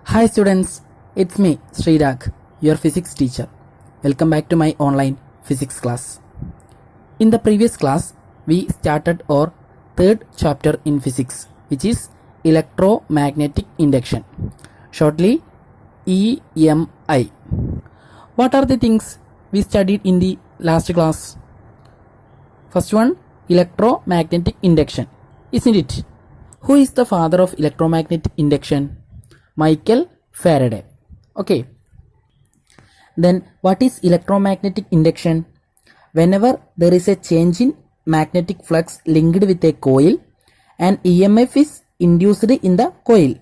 Hi students, it's me Srirag, your physics teacher. Welcome back to my online physics class. In the previous class, we started our third chapter in physics, which is electromagnetic induction, shortly EMI. What are the things we studied in the last class? First one, electromagnetic induction, isn't it? Who is the father of electromagnetic induction? Michael Faraday. Okay. Then what is electromagnetic induction? Whenever there is a change in magnetic flux linked with a coil, an EMF is induced in the coil.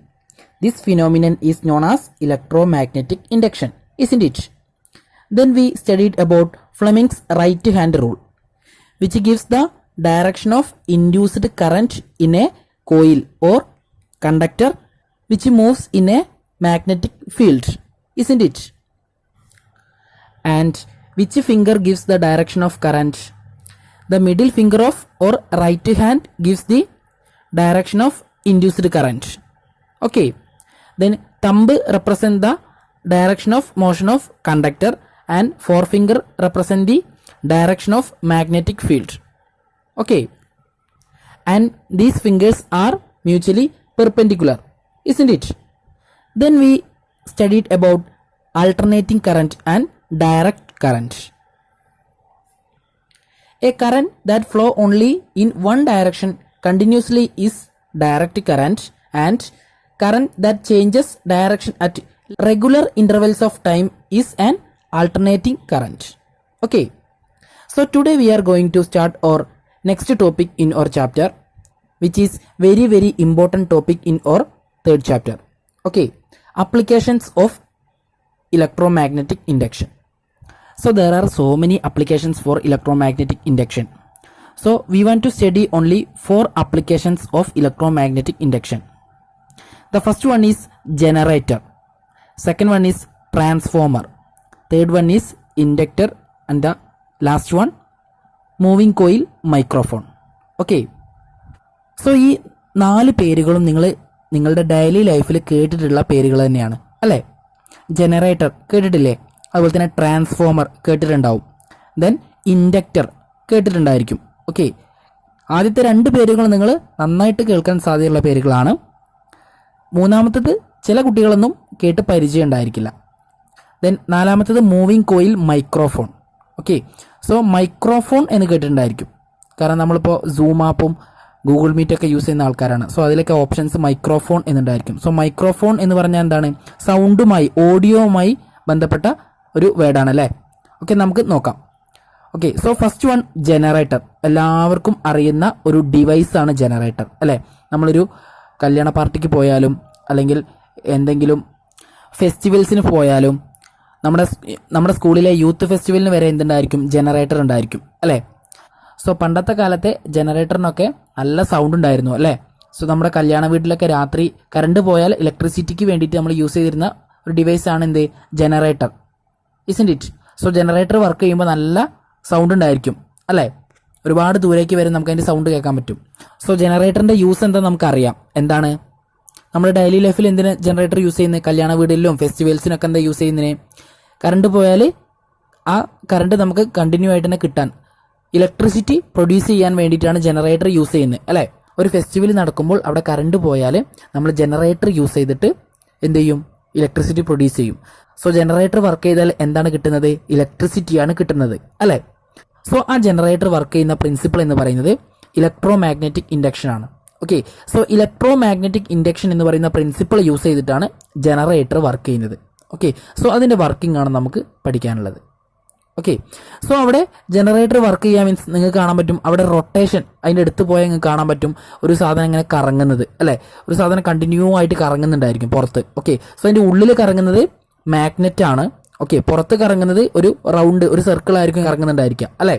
This phenomenon is known as electromagnetic induction, isn't it? Then we studied about Fleming's right hand rule, which gives the direction of induced current in a coil or conductor which moves in a magnetic field, isn't it? And which finger gives the direction of current? The middle finger of or right hand gives the direction of induced current. Okay. Then thumb represent the direction of motion of conductor and forefinger represent the direction of magnetic field. Okay. And these fingers are mutually perpendicular, isn't it? Then we studied about alternating current and direct current. A current that flow only in one direction continuously is direct current, and current that changes direction at regular intervals of time is an alternating current. Okay. So today we are going to start our next topic in our chapter, which is very important topic in our third chapter. Okay, applications of electromagnetic induction. So there are so many applications for electromagnetic induction. So we want to study only 4 applications of electromagnetic induction. The first one is generator, second one is transformer, third one is inductor, and the last one moving coil microphone. Okay. So ഈ 4 പേരുകളും നിങ്ങളുടെ daily ലൈഫിൽ കേട്ടിട്ടുള്ള പേരുകൾ തന്നെയാണ് അല്ലേ? Generator കേട്ടിട്ടില്ലേ? അതുപോലെ തന്നെ ട്രാൻസ്ഫോമർ കേട്ടിട്ടുണ്ടാവും. ദെൻ ഇൻഡക്ടർ കേട്ടിട്ടുണ്ടായിരിക്കും. ഓക്കെ. ആദ്യത്തെ 2 പേരുകൾ നിങ്ങൾ നന്നായിട്ട് കേൾക്കാൻ സാധ്യതയുള്ള പേരുകളാണ്. മൂന്നാമത്തേത് ചില കുട്ടികളൊന്നും കേട്ട് പരിചയം ഉണ്ടായിരിക്കില്ല. ദെൻ നാലാമത്തേത് moving coil microphone. Okay. So microphone എന്ന് കേട്ടിട്ടുണ്ടായിരിക്കും, കാരണം നമ്മളിപ്പോൾ സൂം ആപ്പും ഗൂഗിൾ മീറ്റൊക്കെ യൂസ് ചെയ്യുന്ന ആൾക്കാരാണ്. സോ അതിലൊക്കെ ഓപ്ഷൻസ് മൈക്രോഫോൺ എന്നുണ്ടായിരിക്കും. സോ മൈക്രോഫോൺ എന്ന് പറഞ്ഞാൽ എന്താണ്? സൗണ്ടുമായി, ഓഡിയോവുമായി ബന്ധപ്പെട്ട ഒരു വേർഡാണ് അല്ലേ? ഓക്കെ, നമുക്ക് നോക്കാം. Okay. So first one, generator. എല്ലാവർക്കും അറിയുന്ന ഒരു ഡിവൈസാണ് ജനറേറ്റർ അല്ലേ? നമ്മളൊരു കല്യാണ പാർട്ടിക്ക് പോയാലും അല്ലെങ്കിൽ എന്തെങ്കിലും ഫെസ്റ്റിവൽസിന് പോയാലും നമ്മുടെ സ്കൂളിലെ യൂത്ത് ഫെസ്റ്റിവലിന് വരെ എന്തുണ്ടായിരിക്കും? ജനറേറ്റർ ഉണ്ടായിരിക്കും അല്ലേ? സോ പണ്ടത്തെ കാലത്തെ ജനറേറ്ററിനൊക്കെ നല്ല സൗണ്ട് ഉണ്ടായിരുന്നു അല്ലേ? സോ നമ്മുടെ കല്യാണ വീട്ടിലൊക്കെ രാത്രി കറണ്ട് പോയാൽ ഇലക്ട്രിസിറ്റിക്ക് വേണ്ടിയിട്ട് നമ്മൾ യൂസ് ചെയ്തിരുന്ന ഒരു ഡിവൈസാണ് എന്ത്? Generator, isn't it? So generator work ചെയ്യുമ്പോൾ നല്ല സൗണ്ട് ഉണ്ടായിരിക്കും അല്ലേ? ഒരുപാട് ദൂരേക്ക് വരെ നമുക്ക് അതിൻ്റെ സൗണ്ട് കേൾക്കാൻ പറ്റും. സോ ജനറേറ്ററിൻ്റെ യൂസ് എന്താ നമുക്കറിയാം. എന്താണ് നമ്മുടെ ഡെയിലി ലൈഫിൽ എന്തിന് ജനറേറ്റർ യൂസ് ചെയ്യുന്നത്? കല്യാണ വീടുകളിലും ഫെസ്റ്റിവൽസിനൊക്കെ എന്താ യൂസ് ചെയ്യുന്നതിന്? കറണ്ട് പോയാൽ ആ കറണ്ട് നമുക്ക് കണ്ടിന്യൂ ആയിട്ട് തന്നെ കിട്ടാൻ, ഇലക്ട്രിസിറ്റി പ്രൊഡ്യൂസ് ചെയ്യാൻ വേണ്ടിയിട്ടാണ് ജനറേറ്റർ യൂസ് ചെയ്യുന്നത് അല്ലേ? ഒരു ഫെസ്റ്റിവൽ നടക്കുമ്പോൾ അവിടെ കറണ്ട് പോയാൽ നമ്മൾ ജനറേറ്റർ യൂസ് ചെയ്തിട്ട് എന്ത് ചെയ്യും? ഇലക്ട്രിസിറ്റി പ്രൊഡ്യൂസ് ചെയ്യും. സോ ജനറേറ്റർ വർക്ക് ചെയ്താൽ എന്താണ് കിട്ടുന്നത്? ഇലക്ട്രിസിറ്റിയാണ് കിട്ടുന്നത് അല്ലേ? സോ ആ ജനറേറ്റർ വർക്ക് ചെയ്യുന്ന പ്രിൻസിപ്പിൾ എന്ന് പറയുന്നത് ഇലക്ട്രോമാഗ്നറ്റിക് ഇൻഡക്ഷൻ ആണ്. ഓക്കെ. സോ ഇലക്ട്രോമാഗ്നറ്റിക് ഇൻഡക്ഷൻ എന്ന് പറയുന്ന പ്രിൻസിപ്പിൾ യൂസ് ചെയ്തിട്ടാണ് ജനറേറ്റർ വർക്ക് ചെയ്യുന്നത്. ഓക്കെ. സോ അതിൻ്റെ വർക്കിംഗ് ആണ് നമുക്ക് പഠിക്കാനുള്ളത്. ഓക്കെ. സോ അവിടെ ജനറേറ്റർ വർക്ക് ചെയ്യാൻ മീൻസ് നിങ്ങൾക്ക് കാണാൻ പറ്റും അവിടെ റൊട്ടേഷൻ, അതിൻ്റെ അടുത്ത് പോയാൽ നിങ്ങൾക്ക് കാണാൻ പറ്റും ഒരു സാധനം ഇങ്ങനെ കറങ്ങുന്നത് അല്ലേ? ഒരു സാധനം കണ്ടിന്യൂ ആയിട്ട് കറങ്ങുന്നുണ്ടായിരിക്കും പുറത്ത്. ഓക്കെ. സോ അതിൻ്റെ ഉള്ളിൽ കറങ്ങുന്നത് മാഗ്നറ്റ് ആണ്. ഓക്കെ. പുറത്ത് കറങ്ങുന്നത് ഒരു റൗണ്ട്, ഒരു സർക്കിൾ ആയിരിക്കും കറങ്ങുന്നുണ്ടായിരിക്കാം അല്ലേ?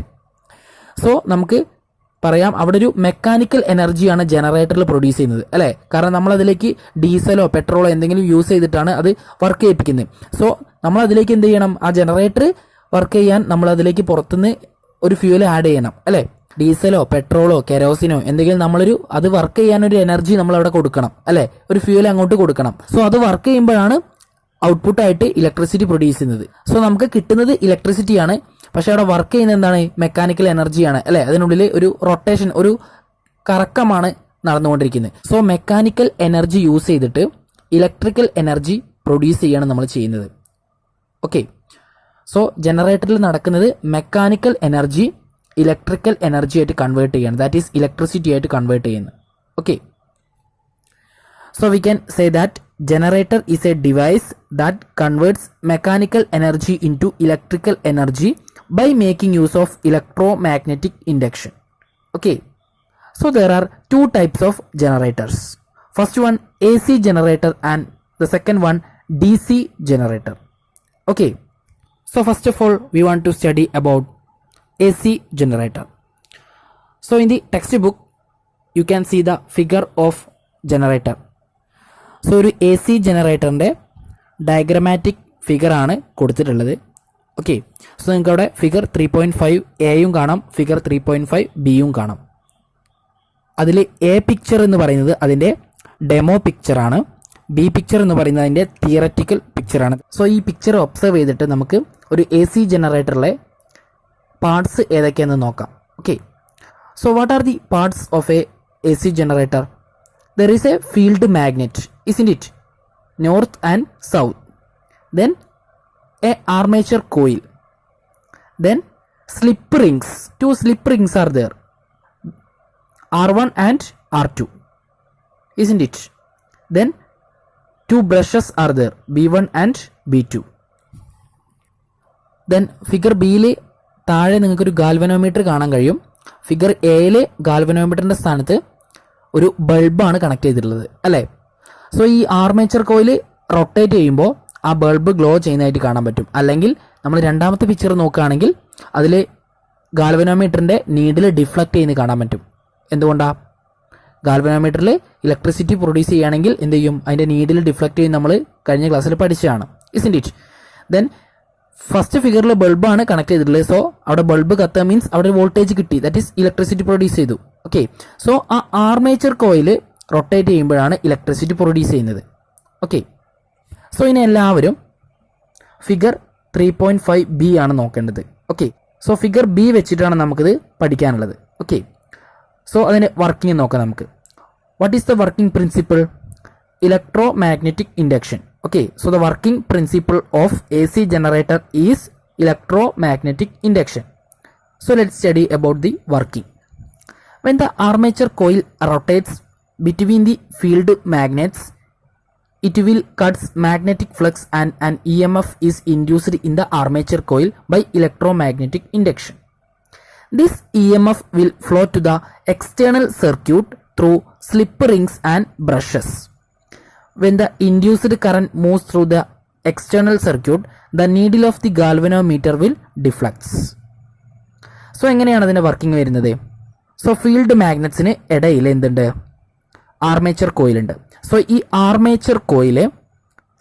സോ നമുക്ക് പറയാം അവിടെ ഒരു മെക്കാനിക്കൽ എനർജിയാണ് ജനറേറ്ററിൽ പ്രൊഡ്യൂസ് ചെയ്യുന്നത് അല്ലേ? കാരണം നമ്മളതിലേക്ക് ഡീസലോ പെട്രോളോ എന്തെങ്കിലും യൂസ് ചെയ്തിട്ടാണ് അത് വർക്ക് ചെയ്യിപ്പിക്കുന്നത്. സോ നമ്മളതിലേക്ക് എന്ത് ചെയ്യണം? ആ ജനറേറ്റർ വർക്ക് ചെയ്യാൻ നമ്മളതിലേക്ക് പുറത്തുനിന്ന് ഒരു ഫ്യൂവൽ ആഡ് ചെയ്യണം അല്ലേ? ഡീസലോ പെട്രോളോ കെരോസിനോ എന്തെങ്കിലും നമ്മളൊരു അത് വർക്ക് ചെയ്യാനൊരു എനർജി നമ്മൾ അവിടെ കൊടുക്കണം അല്ലെ, ഒരു ഫ്യൂൽ അങ്ങോട്ട് കൊടുക്കണം. സോ അത് വർക്ക് ചെയ്യുമ്പോഴാണ് ഔട്ട്പുട്ടായിട്ട് ഇലക്ട്രിസിറ്റി പ്രൊഡ്യൂസ് ചെയ്യുന്നത്. സോ നമുക്ക് കിട്ടുന്നത് ഇലക്ട്രിസിറ്റിയാണ്, പക്ഷെ അവിടെ വർക്ക് ചെയ്യുന്നത് എന്താണ്? മെക്കാനിക്കൽ എനർജിയാണ് അല്ലെ. അതിനുള്ളിൽ ഒരു റൊട്ടേഷൻ, ഒരു കറക്കമാണ് നടന്നുകൊണ്ടിരിക്കുന്നത്. സോ മെക്കാനിക്കൽ എനർജി യൂസ് ചെയ്തിട്ട് ഇലക്ട്രിക്കൽ എനർജി പ്രൊഡ്യൂസ് ചെയ്യാണ് നമ്മൾ ചെയ്യുന്നത്. ഓക്കെ, സോ ജനറേറ്ററിൽ നടക്കുന്നത് മെക്കാനിക്കൽ എനർജി ഇലക്ട്രിക്കൽ എനർജി ആയിട്ട് കൺവേർട്ട് ചെയ്യാണ്, ദാറ്റ് ഈസ് ഇലക്ട്രിസിറ്റി ആയിട്ട് കൺവേർട്ട് ചെയ്യുന്നത്. Okay, so we can say that generator is a device that converts mechanical energy into electrical energy by making use of electromagnetic induction. Okay, so there are two types of generators. First one AC generator and the second one DC generator. Okay, so first of all we want to study about AC generator. So in the textbook you can see the figure of generator. So ഒരു A C ജനറേറ്ററിൻ്റെ diagrammatic figure ആണ് കൊടുത്തിട്ടുള്ളത്. Okay, so നിങ്ങൾക്ക് അവിടെ figure 3.5 എയും കാണാം, figure 3.5 ബിയും കാണാം. അതിൽ എ പിക്ചർ എന്ന് പറയുന്നത് അതിൻ്റെ ഡെമോ പിക്ചറാണ്, ബി പിക്ചർ എന്ന് പറയുന്നത് അതിൻ്റെ തിയററ്റിക്കൽ പിക്ചറാണ്. സോ ഈ പിക്ചർ ഒബ്സർവ് ചെയ്തിട്ട് നമുക്ക് ഒരു എ സി ജനറേറ്ററിലെ പാർട്സ് ഏതൊക്കെയാണെന്ന് നോക്കാം. Okay, so what are the parts of A C generator? There is a field magnet, isn't it? North and south. Then a armature coil. Then slip rings. Two slip rings are there. R1 and R2. Isn't it? Then two brushes are there. B1 and B2. Then figure Bയിൽ താഴെ നിങ്ങൾക്കൊരു galvanometer കാണാൻ കഴിയും. Figure എയിൽ ഗാൽവനോമീറ്ററിൻ്റെ സ്ഥാനത്ത് ഒരു ബൾബാണ് connect ചെയ്തിട്ടുള്ളത് അല്ലേ. So ഈ ആർമേച്ചർ കോയിൽ റൊട്ടേറ്റ് ചെയ്യുമ്പോൾ ആ ബൾബ് ഗ്ലോ ചെയ്യുന്നതായിട്ട് കാണാൻ പറ്റും. അല്ലെങ്കിൽ നമ്മൾ രണ്ടാമത്തെ പിക്ചർ നോക്കുകയാണെങ്കിൽ അതിൽ ഗാൽവനോമീറ്ററിൻ്റെ നീഡിൽ ഡിഫ്ലക്റ്റ് ചെയ്യുന്നത് കാണാൻ പറ്റും. എന്തുകൊണ്ടാണ്? ഗാൽവനോമീറ്ററിൽ ഇലക്ട്രിസിറ്റി പ്രൊഡ്യൂസ് ചെയ്യുകയാണെങ്കിൽ എന്ത് ചെയ്യും? അതിൻ്റെ നീഡിൽ ഡിഫ്ലക്റ്റ് ചെയ്യും. നമ്മൾ കഴിഞ്ഞ ക്ലാസ്സിൽ പഠിച്ചതാണ്, ഇസ്ന്റ് ഇറ്റ്? ദെൻ ഫസ്റ്റ് ഫിഗറിൽ ബൾബാണ് കണക്ട് ചെയ്തിട്ടുള്ളത്. സോ അവിടെ ബൾബ് കത്തുക മീൻസ് അവിടെ വോൾട്ടേജ് കിട്ടി, ദാറ്റ് ഈസ് ഇലക്ട്രിസിറ്റി പ്രൊഡ്യൂസ് ചെയ്തു. ഓക്കെ, സോ ആ ആർമേച്ചർ കോയിൽ റൊട്ടേറ്റ് ചെയ്യുമ്പോഴാണ് ഇലക്ട്രിസിറ്റി പ്രൊഡ്യൂസ് ചെയ്യുന്നത്. ഓക്കെ, സോ ഇനി എല്ലാവരും ഫിഗർ 3.5 ബി ആണ് നോക്കേണ്ടത്. ഓക്കെ, സോ ഫിഗർ ബി വെച്ചിട്ടാണ് നമുക്കിത് പഠിക്കാനുള്ളത്. ഓക്കെ, സോ അതിന് വർക്കിംഗ് നോക്കാം നമുക്ക്. What is the working principle? Electromagnetic induction. Okay, so the working principle of AC generator is electromagnetic induction. So let's study about the working. When the armature coil rotates between the field magnets, it will cuts magnetic flux and an EMF is induced in the armature coil by electromagnetic induction. This EMF will flow to the external circuit through slip rings and brushes. When the induced current moves through the external circuit, the needle of the galvanometer will deflects. So എങ്ങനെയാണ് അതിൻ്റെ working വരുന്നത്? So field മാഗ്നറ്റ്സിന് ഇടയിൽ എന്തുണ്ട്? Armature കോയിലുണ്ട്. So ഈ armature കോയില്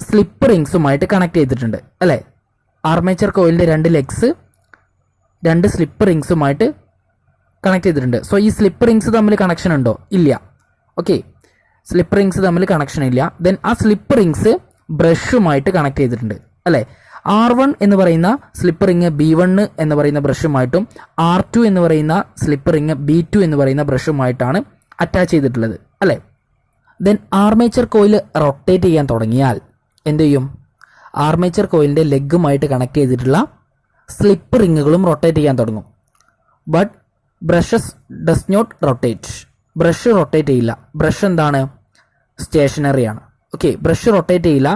slip റിങ്സുമായിട്ട് connect ചെയ്തിട്ടുണ്ട് അല്ലേ. Armature കോയിലിൻ്റെ 2 legs 2 slip റിങ്സുമായിട്ട് connect ചെയ്തിട്ടുണ്ട്. So ഈ സ്ലിപ്പ് റിങ്സ് തമ്മിൽ കണക്ഷൻ ഉണ്ടോ? ഇല്ല. ഓക്കെ, സ്ലിപ്പ് റിങ്സ് തമ്മിൽ കണക്ഷൻ ഇല്ല. ദെൻ ആ സ്ലിപ്പ് റിങ്സ് ബ്രഷുമായിട്ട് കണക്ട് ചെയ്തിട്ടുണ്ട് അല്ലേ. R1 എന്ന് പറയുന്ന സ്ലിപ്പ് റിങ് B1 എന്ന് പറയുന്ന ബ്രഷുമായിട്ടും R2 എന്ന് പറയുന്ന സ്ലിപ്പ് റിങ് B2 എന്ന് പറയുന്ന ബ്രഷുമായിട്ടാണ് അറ്റാച്ച് ചെയ്തിട്ടുള്ളത് അല്ലേ. ദെൻ ആർമേച്ചർ കോയിൽ റൊട്ടേറ്റ് ചെയ്യാൻ തുടങ്ങിയാൽ എന്ത് ചെയ്യും? ആർമേച്ചർ കോയിലിൻ്റെ ലെഗുമായിട്ട് കണക്ട് ചെയ്തിട്ടുള്ള സ്ലിപ്പ് റിങ്ങുകളും റൊട്ടേറ്റ് ചെയ്യാൻ തുടങ്ങും. But brushes does not rotate. Brush rotate ചെയ്യില്ല. ബ്രഷ് എന്താണ്? സ്റ്റേഷനറി ആണ്. ഓക്കെ, ബ്രഷ് റൊട്ടേറ്റ് ചെയ്യില്ല.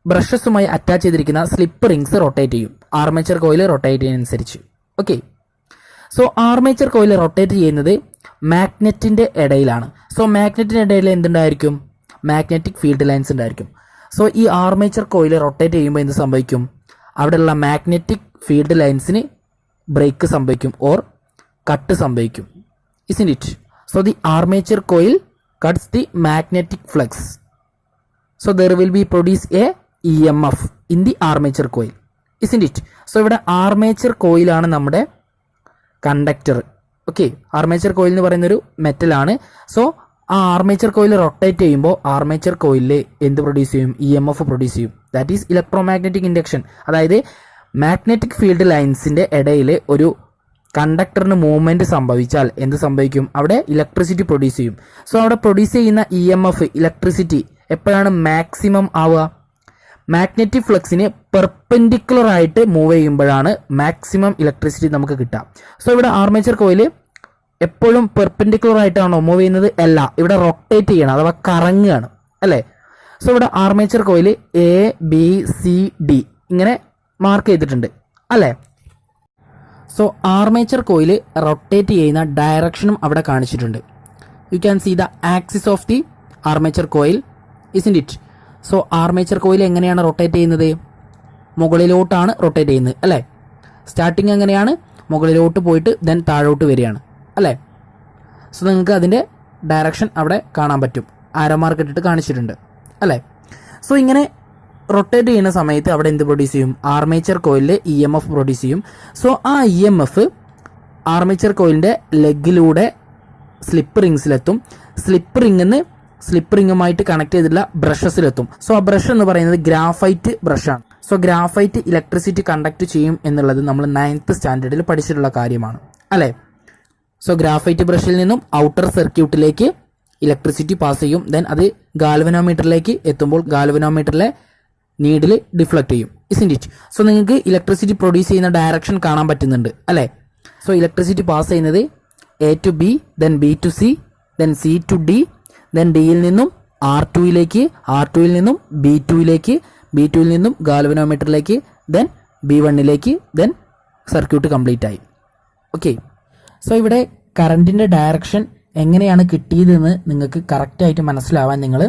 ബ്രഷസുമായി അറ്റാച്ച് ചെയ്തിരിക്കുന്ന സ്ലിപ്പ് റിങ്സ് റൊട്ടേറ്റ് ചെയ്യും ആർമേച്ചർ കോയിൽ റൊട്ടേറ്റ് ചെയ്യുന്നതനുസരിച്ച്. Okay, so armature coil rotate ചെയ്യുന്നത് മാഗ്നറ്റിൻ്റെ ഇടയിലാണ്. സോ മാഗ്നറ്റിൻ്റെ ഇടയിൽ എന്തുണ്ടായിരിക്കും? മാഗ്നറ്റിക് ഫീൽഡ് ലൈൻസ് ഉണ്ടായിരിക്കും. സോ ഈ ആർമേച്ചർ കോയിൽ റൊട്ടേറ്റ് ചെയ്യുമ്പോൾ എന്ത് സംഭവിക്കും? അവിടെയുള്ള മാഗ്നറ്റിക് ഫീൽഡ് ലൈൻസിന് ബ്രേക്ക് സംഭവിക്കും ഓർ കട്ട് സംഭവിക്കും. ഇസ്ന്റ് it? So the armature coil cuts the magnetic flux. So there will be produced a EMF in the armature coil, isn't it? So ഇവിടെ armature കോയിലാണ് നമ്മുടെ conductor okay, armature coil എന്ന് പറയുന്ന ഒരു മെറ്റലാണ്. So ആ armature coil rotate ചെയ്യുമ്പോൾ armature കോയിലിൽ എന്ത് produce ചെയ്യും? EMF പ്രൊഡ്യൂസ് ചെയ്യും. That is electromagnetic induction. അതായത് മാഗ്നറ്റിക് ഫീൽഡ് ലൈൻസിന്റെ ഇടയിൽ ഒരു കണ്ടക്ടറിന് മൂവ്മെന്റ് സംഭവിച്ചാൽ എന്ത് സംഭവിക്കും? അവിടെ ഇലക്ട്രിസിറ്റി പ്രൊഡ്യൂസ് ചെയ്യും. സോ അവിടെ പ്രൊഡ്യൂസ് ചെയ്യുന്ന EMF ഇലക്ട്രിസിറ്റി എപ്പോഴാണ് മാക്സിമം ആവുക? മാഗ്നറ്റിക് ഫ്ലക്സിന് പെർപെൻഡിക്കുലർ ആയിട്ട് മൂവ് ചെയ്യുമ്പോഴാണ് മാക്സിമം ഇലക്ട്രിസിറ്റി നമുക്ക് കിട്ടുക. സോ ഇവിടെ ആർമേച്ചർ കോയിൽ എപ്പോഴും പെർപെൻഡിക്കുലർ ആയിട്ടാണോ മൂവ് ചെയ്യുന്നത്? അല്ല, ഇവിടെ റൊട്ടേറ്റ് ചെയ്യണം, അഥവാ കറങ്ങുകയാണ്, അല്ലേ? സോ ഇവിടെ ആർമേച്ചർ കോയിൽ ABCD ഇങ്ങനെ മാർക്ക് ചെയ്തിട്ടുണ്ട്, അല്ലേ? സോ ആർമേച്ചർ കോയിൽ റൊട്ടേറ്റ് ചെയ്യുന്ന ഡയറക്ഷനും അവിടെ കാണിച്ചിട്ടുണ്ട്. You can see the axis of the armature coil, isn't it? So armature coil എങ്ങനെയാണ് റൊട്ടേറ്റ് ചെയ്യുന്നത്? മുകളിലോട്ടാണ് റൊട്ടേറ്റ് ചെയ്യുന്നത്, അല്ലേ? സ്റ്റാർട്ടിങ് എങ്ങനെയാണ്? മുകളിലോട്ട് പോയിട്ട് ദെൻ താഴോട്ട് വരികയാണ്, അല്ലേ? സോ നിങ്ങൾക്ക് അതിൻ്റെ ഡയറക്ഷൻ അവിടെ കാണാൻ പറ്റും, ആരോ മാർക്ക് ഇട്ടിട്ട് കാണിച്ചിട്ടുണ്ട്, അല്ലേ? സോ ഇങ്ങനെ റൊട്ടേറ്റ് ചെയ്യുന്ന സമയത്ത് അവിടെ എന്ത് പ്രൊഡ്യൂസ് ചെയ്യും? ആർമേച്ചർ കോയിലിൽ EMF പ്രൊഡ്യൂസ് ചെയ്യും. സോ ആ EMF ആർമേച്ചർ കോയിലിൻ്റെ ലെഗിലൂടെ സ്ലിപ്പ് റിങ്സിലെത്തും. സ്ലിപ്പ് റിങ്ങുമായിട്ട് കണക്ട് ചെയ്തിട്ടുള്ള ബ്രഷസിലെത്തും. സോ ആ ബ്രഷ് എന്ന് പറയുന്നത് ഗ്രാഫൈറ്റ് ബ്രഷാണ്. സോ ഗ്രാഫൈറ്റ് ഇലക്ട്രിസിറ്റി കണ്ടക്ട് ചെയ്യും എന്നുള്ളത് നമ്മൾ 9th സ്റ്റാൻഡേർഡിൽ പഠിച്ചിട്ടുള്ള കാര്യമാണ്, അല്ലേ? സോ ഗ്രാഫൈറ്റ് ബ്രഷിൽ നിന്നും ഔട്ടർ സർക്യൂട്ടിലേക്ക് ഇലക്ട്രിസിറ്റി പാസ് ചെയ്യും. ദെൻ അത് ഗാൽവനോമീറ്ററിലേക്ക് എത്തുമ്പോൾ ഗാൽവനോമീറ്ററിലെ നീഡിൽ ഡിഫ്ലക്ട് ചെയ്യും, ഇസ്ന്റ് ഇറ്റ്? സോ നിങ്ങൾക്ക് ഇലക്ട്രിസിറ്റി പ്രൊഡ്യൂസ് ചെയ്യുന്ന ഡയറക്ഷൻ കാണാൻ പറ്റുന്നുണ്ട്, അല്ലേ? സോ ഇലക്ട്രിസിറ്റി പാസ് ചെയ്യുന്നത് A to B, then B to C, then C to D, then ഡിയിൽ നിന്നും R2യിലേക്ക്, R2യിൽ നിന്നും B2യിലേക്ക്, B2യിൽ നിന്നും ഗാൽവനോമീറ്ററിലേക്ക്, ദെൻ B1ലേക്ക്, ദെൻ സർക്യൂട്ട് കംപ്ലീറ്റ് ആയി. ഓക്കെ, സോ ഇവിടെ കറണ്ടിൻ്റെ ഡയറക്ഷൻ എങ്ങനെയാണ് കിട്ടിയതെന്ന് നിങ്ങൾക്ക് കറക്റ്റായിട്ട് മനസ്സിലാവാൻ നിങ്ങൾ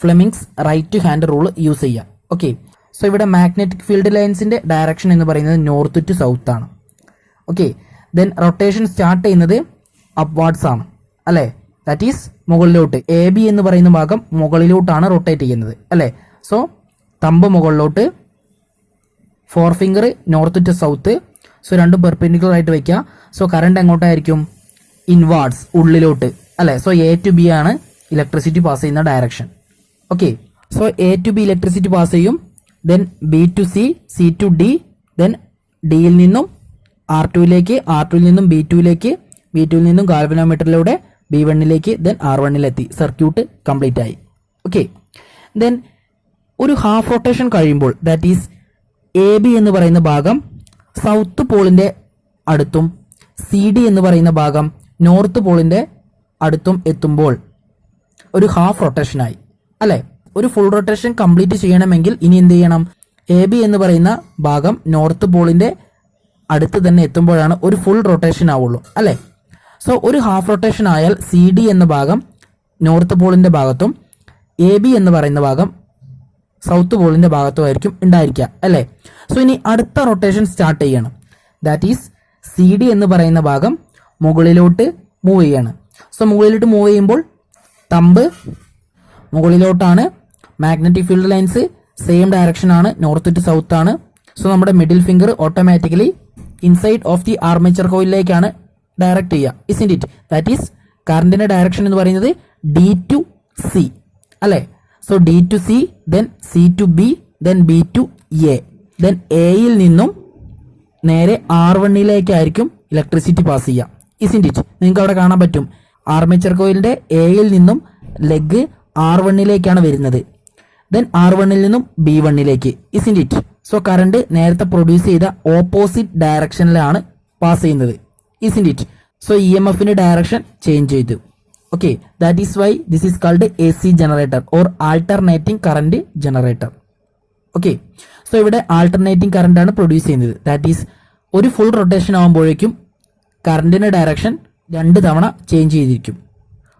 Fleming's right hand rule use ചെയ്യുക. ഓക്കെ, സോ ഇവിടെ മാഗ്നറ്റിക് ഫീൽഡ് ലൈൻസിൻ്റെ ഡയറക്ഷൻ എന്ന് പറയുന്നത് നോർത്ത് ടു സൗത്ത് ആണ്. ഓക്കെ, ദെൻ റൊട്ടേഷൻ സ്റ്റാർട്ട് ചെയ്യുന്നത് അപ്വാർഡ്സ് ആണ്, അല്ലേ? ദാറ്റ് ഈസ് മുകളിലോട്ട്. AB എന്ന് പറയുന്ന ഭാഗം മുകളിലോട്ടാണ് റൊട്ടേറ്റ് ചെയ്യുന്നത്, അല്ലേ? സോ തമ്പ് മുകളിലോട്ട്, 4 finger north to south. So രണ്ടും പെർപെൻഡിക്കുലർ ആയിട്ട് വയ്ക്കുക. സോ കറണ്ട് എങ്ങോട്ടായിരിക്കും? ഇൻവാർഡ്സ്, ഉള്ളിലോട്ട്, അല്ലേ? സോ A to B ആണ് ഇലക്ട്രിസിറ്റി പാസ് ചെയ്യുന്ന direction. Okay, so A to B electricity pass ചെയ്യും. Then B to C, C to D, then ഡിയിൽ നിന്നും R2യിലേക്ക്, R2യിൽ നിന്നും B2യിലേക്ക്, B2യിൽ നിന്നും ഗാൽവനോമീറ്ററിലൂടെ B1ലേക്ക്, ദെൻ R1ലെത്തി. സർക്യൂട്ട് കംപ്ലീറ്റ് ആയി. ഓക്കെ, ദെൻ ഒരു ഹാഫ് റൊട്ടേഷൻ കഴിയുമ്പോൾ, ദാറ്റ് ഈസ് AB എന്ന് പറയുന്ന ഭാഗം സൗത്ത് പോളിൻ്റെ അടുത്തും CD എന്ന് പറയുന്ന ഭാഗം നോർത്ത് പോളിൻ്റെ അടുത്തും എത്തുമ്പോൾ ഒരു ഹാഫ് റൊട്ടേഷനായി, അല്ലേ? ഒരു ഫുൾ റൊട്ടേഷൻ കംപ്ലീറ്റ് ചെയ്യണമെങ്കിൽ ഇനി എന്ത് ചെയ്യണം? AB എന്ന് പറയുന്ന ഭാഗം നോർത്ത് പോളിൻ്റെ അടുത്ത് തന്നെ എത്തുമ്പോഴാണ് ഒരു ഫുൾ റൊട്ടേഷൻ ആവുള്ളൂ, അല്ലേ? സോ ഒരു ഹാഫ് റൊട്ടേഷൻ ആയാൽ CD എന്ന ഭാഗം നോർത്ത് പോളിൻ്റെ ഭാഗത്തും AB എന്ന് പറയുന്ന ഭാഗം സൗത്ത് പോളിൻ്റെ ഭാഗത്തുമായിരിക്കും ഉണ്ടായിരിക്കുക, അല്ലേ? സോ ഇനി അടുത്ത റൊട്ടേഷൻ സ്റ്റാർട്ട് ചെയ്യണം. ദാറ്റ് ഈസ് CD എന്ന് പറയുന്ന ഭാഗം മുകളിലോട്ട് മൂവ് ചെയ്യാണ്. സോ മുകളിലോട്ട് മൂവ് ചെയ്യുമ്പോൾ തമ്പ് മുകളിലോട്ടാണ്. Magnetic field lines same direction ആണ്, നോർത്ത് ടു സൗത്ത് ആണ്. സോ നമ്മുടെ middle finger automatically inside of the armature കോയിലിലേക്കാണ് ഡയറക്റ്റ് ചെയ്യുക, ഇസ്ന്റ് ഇറ്റ്? ദാറ്റ് ഈസ് കറണ്ടിന്റെ ഡയറക്ഷൻ എന്ന് പറയുന്നത് D to C, അല്ലേ? So D to C, then C to B, then B to A, then Aയിൽ നിന്നും നേരെ R1ലേക്കായിരിക്കും ഇലക്ട്രിസിറ്റി പാസ് ചെയ്യുക, ഇസ്ന്റ് ഇറ്റ്? നിങ്ങൾക്ക് അവിടെ കാണാൻ പറ്റും ആർമേച്ചർ കോയിലിന്റെ Aയിൽ നിന്നും ലെഗ് R1ലേക്കാണ് വരുന്നത്. ദെൻ R1ൽ നിന്നും B1ലേക്ക്, ഇസ്ന്റ് ഇറ്റ്? സോ കറണ്ട് നേരത്തെ പ്രൊഡ്യൂസ് ചെയ്ത ഓപ്പോസിറ്റ് ഡയറക്ഷനിലാണ് പാസ് ചെയ്യുന്നത്, isn't it? So EMFന്റെ direction change ചെയ്തു. Okay, that is why this is called AC generator or alternating current generator. Okay, so ഇവിടെ ആൾട്ടർനേറ്റിംഗ് കറണ്ട് ആണ് പ്രൊഡ്യൂസ് ചെയ്യുന്നത്. That is ഒരു full rotation ആകുമ്പോഴേക്കും കറണ്ടിന്റെ ഡയറക്ഷൻ 2 തവണ ചേഞ്ച് ചെയ്തിരിക്കും.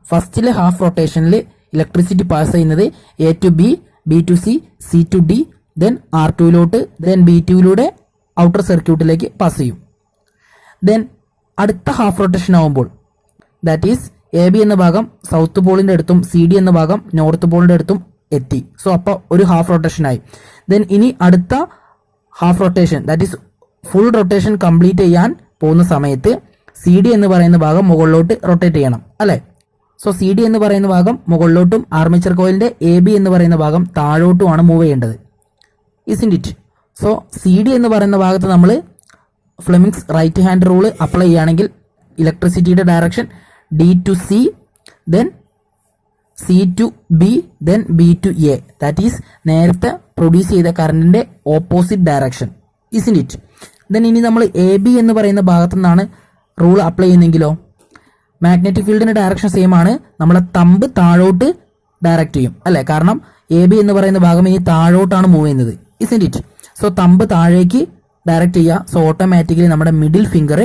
ഫസ്റ്റിലെ ഹാഫ് റൊട്ടേഷനിൽ ഇലക്ട്രിസിറ്റി പാസ് ചെയ്യുന്നത് A to B, B to C, C to D, then R2യിലോട്ട്, ദെൻ B2യിലൂടെ ഔട്ടർ സർക്യൂട്ടിലേക്ക് പാസ് ചെയ്യും. ദെൻ അടുത്ത ഹാഫ് റൊട്ടേഷൻ ആകുമ്പോൾ ദാറ്റ് ഈസ് AB എന്ന ഭാഗം സൗത്ത് പോളിന്റെ അടുത്തും CD എന്ന ഭാഗം നോർത്ത് പോളിന്റെ അടുത്തും എത്തി. സോ അപ്പോൾ ഒരു ഹാഫ് റൊട്ടേഷനായി. ദെൻ ഇനി അടുത്ത half rotation, that is full rotation complete ചെയ്യാൻ പോകുന്ന സമയത്ത് സി ഡി എന്ന് പറയുന്ന ഭാഗം മുകളിലോട്ട് റൊട്ടേറ്റ് ചെയ്യണം അല്ലേ. സോ സി ഡി എന്ന് പറയുന്ന ഭാഗം മുകളിലോട്ടും ആർമേച്ചർ കോയിലിന്റെ എ ബി എന്ന് പറയുന്ന ഭാഗം താഴോട്ടുമാണ് മൂവ് ചെയ്യേണ്ടത്. Isn't it? So C D എന്ന് പറയുന്ന ഭാഗത്ത് നമ്മൾ Fleming's right hand rule apply ചെയ്യുകയാണെങ്കിൽ ഇലക്ട്രിസിറ്റിയുടെ direction D to C, then C to B, then B to A. That is നേരത്തെ പ്രൊഡ്യൂസ് ചെയ്ത കറണ്ടിന്റെ opposite direction. Isn't it? Then ഇനി നമ്മൾ എ ബി എന്ന് പറയുന്ന ഭാഗത്തു നിന്നാണ് റൂൾ അപ്ലൈ ചെയ്യുന്നെങ്കിലോ മാഗ്നറ്റിക് ഫീൽഡിന്റെ ഡയറക്ഷൻ സെയിം ആണ്. നമ്മളെ തമ്പ് താഴോട്ട് ഡയറക്റ്റ് ചെയ്യും അല്ലെ, കാരണം എ ബി എന്ന് പറയുന്ന ഭാഗം ഇനി താഴോട്ടാണ് മൂവ് ചെയ്യുന്നത്. Isn't it? സോ തമ്പ് താഴേക്ക് ഡയറക്റ്റ് ചെയ്യുക. സോ ഓട്ടോമാറ്റിക്കലി നമ്മുടെ മിഡിൽ ഫിംഗർ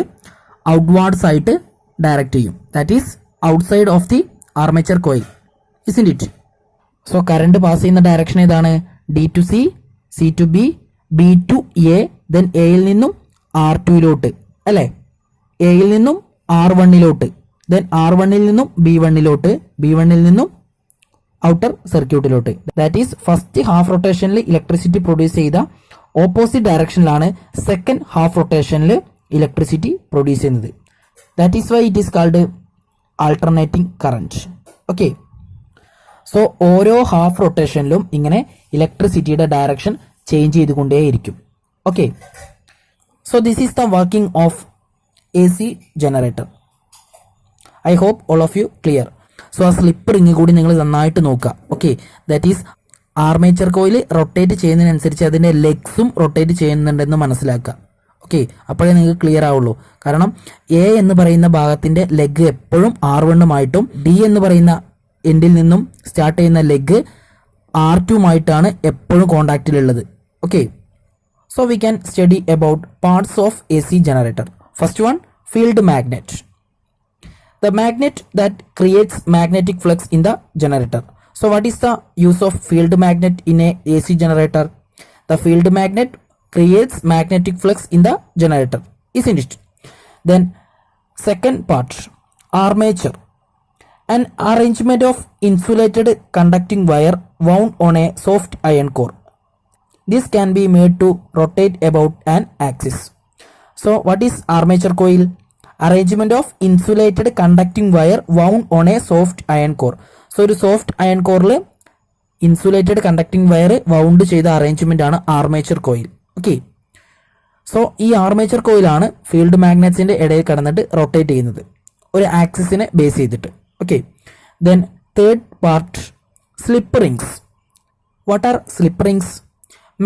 ഔട്ട്വാർഡ്സ് ആയിട്ട് ഡയറക്റ്റ് ചെയ്യും. That is outside of the armature coil. Isn't it? So current pass ചെയ്യുന്ന ഡയറക്ഷൻ ഏതാണ്? D to C, C to B, B to A, then എയിൽ നിന്നും R ടുയിലോട്ട് അല്ലേ, എയിൽ നിന്നും ആർ വണ്ണിലോട്ട്, ദെൻ ആർ വണ്ണിൽ നിന്നും ബി വണ്ണിലോട്ട്, ബി വണ്ണിൽ നിന്നും ഔട്ടർ സർക്യൂട്ടിലോട്ട്. ദാറ്റ് ഈസ് ഫസ്റ്റ് ഹാഫ് റൊട്ടേഷനിൽ ഇലക്ട്രിസിറ്റി പ്രൊഡ്യൂസ് ചെയ്ത ഓപ്പോസിറ്റ് ഡയറക്ഷനിലാണ് സെക്കൻഡ് ഹാഫ് റൊട്ടേഷനിൽ ഇലക്ട്രിസിറ്റി പ്രൊഡ്യൂസ് ചെയ്യുന്നത്. That is why it is called alternating current. Okay. So ഓരോ ഹാഫ് റൊട്ടേഷനിലും ഇങ്ങനെ ഇലക്ട്രിസിറ്റിയുടെ ഡയറക്ഷൻ ചേഞ്ച് ചെയ്തുകൊണ്ടേയിരിക്കും. Okay. So this is the working of A C generator. I hope all of you clear. So ആ slip ring കൂടി നിങ്ങൾ നന്നായിട്ട് നോക്കുക. Okay. That is armature coil rotate ചെയ്യുന്നതിനനുസരിച്ച് അതിൻ്റെ ലെഗ്സും റൊട്ടേറ്റ് ചെയ്യുന്നുണ്ടെന്ന് മനസ്സിലാക്കുക. ഓക്കെ. അപ്പോഴേ നിങ്ങൾക്ക് ക്ലിയർ ആവുള്ളൂ. കാരണം എ എന്ന് പറയുന്ന ഭാഗത്തിൻ്റെ ലെഗ് എപ്പോഴും R1 ഡി എന്ന് പറയുന്ന എൻഡിൽ നിന്നും സ്റ്റാർട്ട് ചെയ്യുന്ന ലെഗ് R2 എപ്പോഴും കോണ്ടാക്റ്റിലുള്ളത്. Okay. So we can study about parts of A C generator. First one, field magnet. The magnet that creates magnetic flux in the generator. So what is the use of field magnet in a AC generator? The field magnet creates magnetic flux in the generator, isn't it? Then second part, armature. An arrangement of insulated conducting wire wound on a soft iron core. This can be made to rotate about an axis. So what is armature coil? Arrangement of insulated conducting wire wound on A soft iron core. So ഒരു soft iron കോറിൽ insulated conducting wire wound ചെയ്ത arrangement ആണ് armature coil. Okay. So ഈ armature കോയിലാണ് field മാഗ്നറ്റ്സിന്റെ ഇടയിൽ കടന്നിട്ട് rotate ചെയ്യുന്നത് ഒരു ആക്സിസിനെ base ചെയ്തിട്ട്. Okay. Then third part, slip rings. What are slip rings?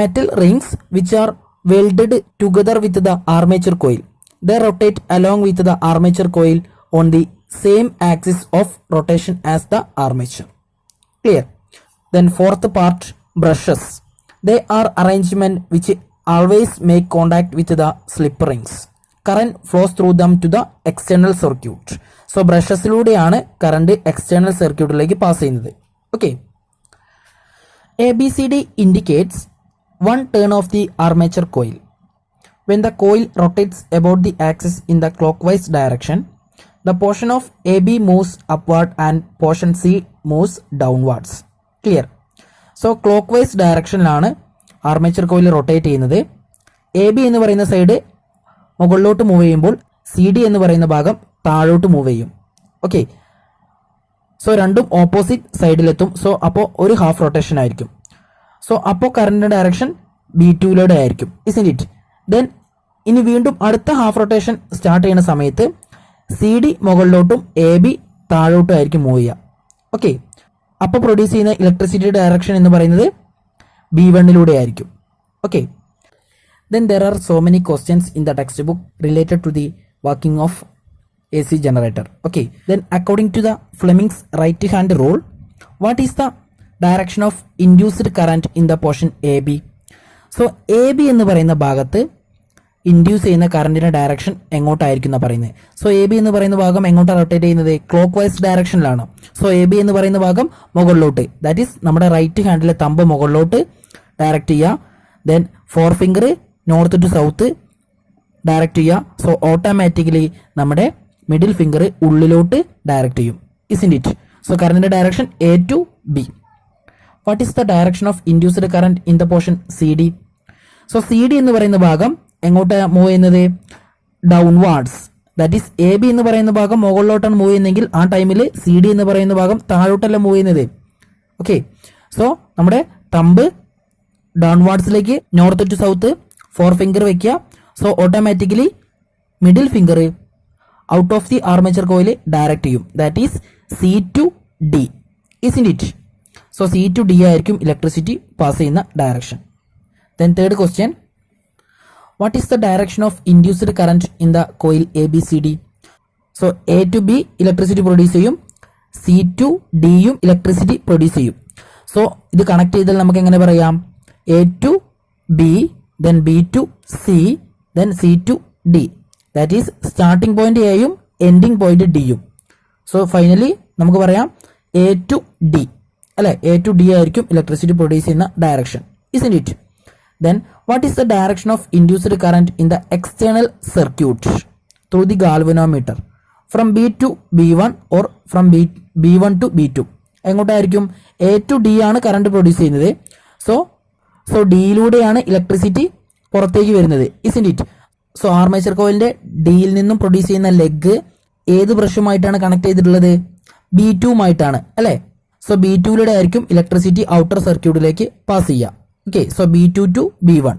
Metal rings which are welded together with the armature coil. They rotate along with the armature coil on the same axis of rotation as the armature. Clear? Then fourth part, brushes. They are arrangement which always make contact with the slip rings. Current flows through them to the external circuit. So ബ്രഷസിലൂടെയാണ് current external സർക്യൂട്ടിലേക്ക് pass ചെയ്യുന്നത്. Okay. ABCD indicates one turn of the armature coil. When the coil rotates about the axis in the clockwise direction, the portion of AB moves upward and portion C moves downwards. Clear? So clockwise directionലാണ് armature coil rotate ചെയ്യുന്നത്. AB എന്ന് പറയുന്ന side മുകളിലോട്ട് move ചെയ്യുമ്പോൾ CD എന്ന് പറയുന്ന ഭാഗം താഴോട്ട് മൂവ് ചെയ്യും. ഓക്കെ. സോ രണ്ടും ഓപ്പോസിറ്റ് സൈഡിലെത്തും. സോ അപ്പോൾ ഒരു ഹാഫ് റൊട്ടേഷൻ ആയിരിക്കും. സോ അപ്പോൾ കറണ്ടിന്റെ ഡയറക്ഷൻ B2 ആയിരിക്കും. ഇസ്ന്റ് ഇറ്റ്? ദെൻ ഇനി വീണ്ടും അടുത്ത ഹാഫ് റൊട്ടേഷൻ സ്റ്റാർട്ട് ചെയ്യുന്ന സമയത്ത് CD മുകളിലോട്ടും AB താഴോട്ടും ആയിരിക്കും മൂവ് ചെയ്യുക. ഓക്കെ. അപ്പോൾ പ്രൊഡ്യൂസ് ചെയ്യുന്ന ഇലക്ട്രിസിറ്റി ഡയറക്ഷൻ എന്ന് പറയുന്നത് B1 ആയിരിക്കും. Okay. Then there are so many questions in the textbook related to the working of AC generator. Okay. Then according to the Fleming's right hand rule, what is the direction of induced current in the portion AB? So AB എന്ന് പറയുന്ന ഭാഗത്ത് induce ചെയ്യുന്ന കറണ്ടിന്റെ direction എങ്ങോട്ടായിരിക്കും എന്ന് പറയുന്നത്. So A B എന്ന് പറയുന്ന ഭാഗം എങ്ങോട്ടാണ് റൊട്ടേറ്റ് ചെയ്യുന്നത്? ക്ലോക്ക് വൈസ് ഡയറക്ഷനിലാണ്. സോ എ ബി എന്ന് പറയുന്ന ഭാഗം മുകളിലോട്ട്, ദാറ്റ് ഈസ് നമ്മുടെ റൈറ്റ് ഹാൻഡിലെ തമ്പ് മുകളിലോട്ട് ഡയറക്റ്റ് ചെയ്യുക. Then four finger north to south direct ചെയ്യുക. സോ ഓട്ടോമാറ്റിക്കലി നമ്മുടെ മിഡിൽ ഫിംഗർ ഉള്ളിലോട്ട് ഡയറക്റ്റ് ചെയ്യും. Isn't it? സോ കറണ്ടിന്റെ direction A to B. What is the direction of induced current in the portion C D? So C D എന്ന് പറയുന്ന ഭാഗം എങ്ങോട്ട് move ചെയ്യുന്നത്? Downwards. That is A B എന്ന് പറയുന്ന ഭാഗം മുകളിലോട്ടാണ് മൂവ് ചെയ്യുന്നതെങ്കിൽ ആ ടൈമിൽ സി ഡി എന്ന് പറയുന്ന ഭാഗം താഴോട്ടല്ല മൂവ് ചെയ്യുന്നത്. ഓക്കെ, സോ നമ്മുടെ തമ്പ് ഡൗൺവാർഡ്സിലേക്ക് നോർത്ത് ടു സൗത്ത് 4 ഫിംഗർ വെക്കുക. So automatically middle finger out of the armature coil direct ചെയ്യും. That is C to D, isn't it? So C to D ആയിരിക്കും ഇലക്ട്രിസിറ്റി പാസ് ചെയ്യുന്ന direction. Then third question, what is the direction of induced current in the coil A B C D? So A to B electricity produce ചെയ്യും, C to ഡിയും electricity produce ചെയ്യും. So ഇത് connect ചെയ്താൽ നമുക്ക് എങ്ങനെ പറയാം? A to B, then B to C, then C to D. That is starting point എയും ending point ഡിയും. സോ ഫൈനലി നമുക്ക് പറയാം എ ടു ഡി അല്ലെ, എ ടു ഡി ആയിരിക്കും ഇലക്ട്രിസിറ്റി പ്രൊഡ്യൂസ് ചെയ്യുന്ന direction, isn't it? Then what is the direction of induced current in the external circuit through the galvanometer from B to B1 or from B1 to B2? എങ്ങോട്ടായിരിക്കും? A to D ആണ് current produce ചെയ്യുന്നത്. So ഡിയിലൂടെയാണ് electricity പുറത്തേക്ക് വരുന്നത്, ഇസ്ന്റ് it? So armature കോയിലിന്റെ ഡിയിൽ നിന്നും produce ചെയ്യുന്ന ലെഗ് ഏത് ബ്രഷുമായിട്ടാണ് കണക്ട് ചെയ്തിട്ടുള്ളത്? B2 ആയിട്ടാണ് അല്ലെ? സോ B2 ആയിരിക്കും ഇലക്ട്രിസിറ്റി ഔട്ടർ സർക്യൂട്ടിലേക്ക് പാസ് ചെയ്യുക. Okay, so B2 to B1.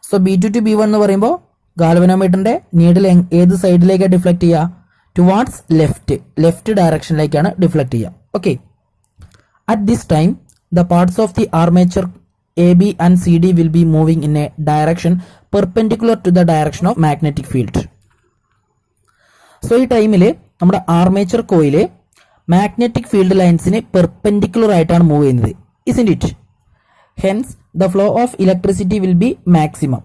So B2 to B1 എന്ന് പറയുമ്പോൾ ഗാൽവനോമീറ്ററിന്റെ നീഡിൽ ഏത് സൈഡിലേക്കാണ് ഡിഫ്ലക്ട് ചെയ്യുക? ടുവാർഡ്സ് ലെഫ്റ്റ് ഡയറക്ഷനിലേക്കാണ് ഡിഫ്ലക്ട് ചെയ്യുക. Okay, at this time the parts of the armature A B and C D will be moving in a direction perpendicular to the direction of magnetic field. So ഈ ടൈമിൽ നമ്മുടെ armature coil magnetic field ലൈൻസിന് perpendicular ആയിട്ടാണ് move ചെയ്യുന്നത്, isn't it? Hence the flow of electricity will be maximum.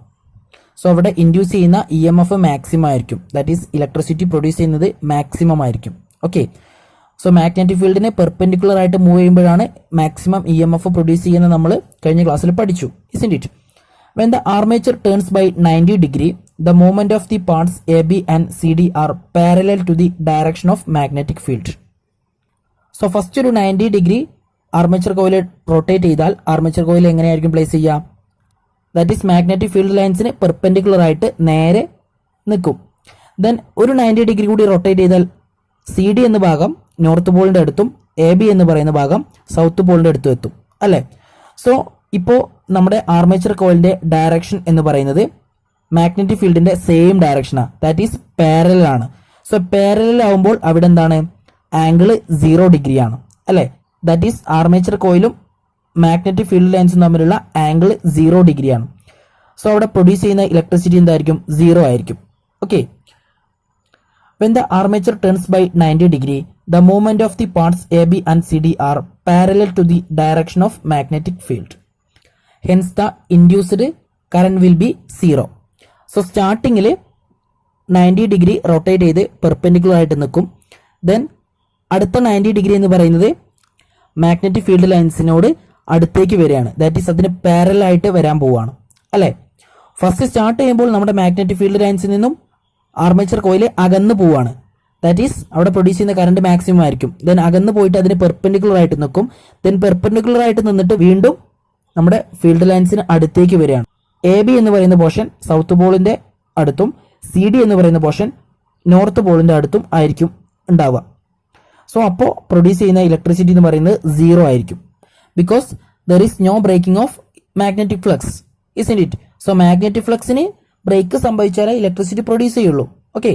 So അവിടെ induce ചെയ്യുന്ന E M F maximum ആയിരിക്കും. That is electricity produce ചെയ്യുന്നത് മാക്സിമം ആയിരിക്കും. ഓക്കെ, സോ മാഗ്നറ്റിക് ഫീൽഡിനെ പെർപെൻഡിക്കുലർ ആയിട്ട് മൂവ് ചെയ്യുമ്പോഴാണ് maximum E M F produce ചെയ്യുന്നത് നമ്മൾ കഴിഞ്ഞ ക്ലാസ്സിൽ പഠിച്ചു, isn't it? When the armature turns by 90 degree the movement of the parts A B and C D are parallel to the direction of magnetic field. So first ഒരു 90 degree armature coil rotate ചെയ്താൽ armature coil എങ്ങനെയായിരിക്കും place ചെയ്യുക? That is magnetic field ലൈൻസിന് perpendicular ആയിട്ട് നേരെ നിൽക്കും. Then ഒരു 90 degree കൂടി റൊട്ടേറ്റ് ചെയ്താൽ സി ഡി എന്ന ഭാഗം നോർത്ത് പോളിന്റെ അടുത്തും എ ബി എന്ന് പറയുന്ന ഭാഗം സൗത്ത് പോളിന്റെ അടുത്തും എത്തും അല്ലെ? സോ ഇപ്പോൾ നമ്മുടെ ആർമേച്ചർ കോയിലിന്റെ ഡയറക്ഷൻ എന്ന് പറയുന്നത് മാഗ്നറ്റിക് ഫീൽഡിന്റെ സെയിം ഡയറക്ഷനാണ്, ദാറ്റ് ഈസ് പാരലൽ ആണ്. സോ പാരലൽ ആവുമ്പോൾ അവിടെ എന്താണ്? ആംഗിൾ 0 ഡിഗ്രി ആണ് അല്ലെ? ദാറ്റ് ഈസ് ആർമേച്ചർ കോയിലും മാഗ്നറ്റിക് ഫീൽഡ് ലൈൻസും തമ്മിലുള്ള ആംഗിൾ 0 ഡിഗ്രിയാണ്. സോ അവിടെ പ്രൊഡ്യൂസ് ചെയ്യുന്ന ഇലക്ട്രിസിറ്റി എന്തായിരിക്കും? 0 ആയിരിക്കും. Okay, when the armature turns by 90 degree the movement of the parts A B and C D are parallel to the direction of magnetic field. Hence the induced current will be 0. So സ്റ്റാർട്ടിങ്ങിൽ 90 degree rotate ചെയ്ത് perpendicular ആയിട്ട് നിൽക്കും. Then അടുത്ത 90 degree എന്ന് പറയുന്നത് magnetic field ലൈൻസിനോട് അടുത്തേക്ക് വരികയാണ്. That is അതിന് പാരലൽ ആയിട്ട് വരാൻ പോവുകയാണ് അല്ലെ? ഫസ്റ്റ് സ്റ്റാർട്ട് ചെയ്യുമ്പോൾ നമ്മുടെ മാഗ്നറ്റിക് ഫീൽഡ് ലൈൻസിൽ നിന്നും ആർമേച്ചർ കോയിൽ അകന്ന് പോവുകയാണ്. ദാറ്റ് ഈസ് അവിടെ പ്രൊഡ്യൂസ് ചെയ്യുന്ന കറണ്ട് മാക്സിമം ആയിരിക്കും. ദെൻ അകന്ന് പോയിട്ട് അതിന് പെർപെൻഡിക്കുലർ ആയിട്ട് നിൽക്കും. ദെൻ പെർപെൻഡിക്കുലർ ആയിട്ട് നിന്നിട്ട് വീണ്ടും നമ്മുടെ ഫീൽഡ് ലൈൻസിന് അടുത്തേക്ക് വരികയാണ്. എ ബി എന്ന് പറയുന്ന പോർഷൻ സൗത്ത് പോളിന്റെ അടുത്തും സി ഡി എന്ന് പറയുന്ന പോർഷൻ നോർത്ത് പോളിന്റെ അടുത്തും ആയിരിക്കും ഉണ്ടാവുക. സോ അപ്പോൾ പ്രൊഡ്യൂസ് ചെയ്യുന്ന ഇലക്ട്രിസിറ്റി എന്ന് പറയുന്നത് 0 ആയിരിക്കും. Because there is no breaking of magnetic flux, isn't it? So magnetic ഫ്ലക്സിന് ബ്രേക്ക് സംഭവിച്ചാലേ ഇലക്ട്രിസിറ്റി പ്രൊഡ്യൂസ് ചെയ്യുള്ളൂ. Okay,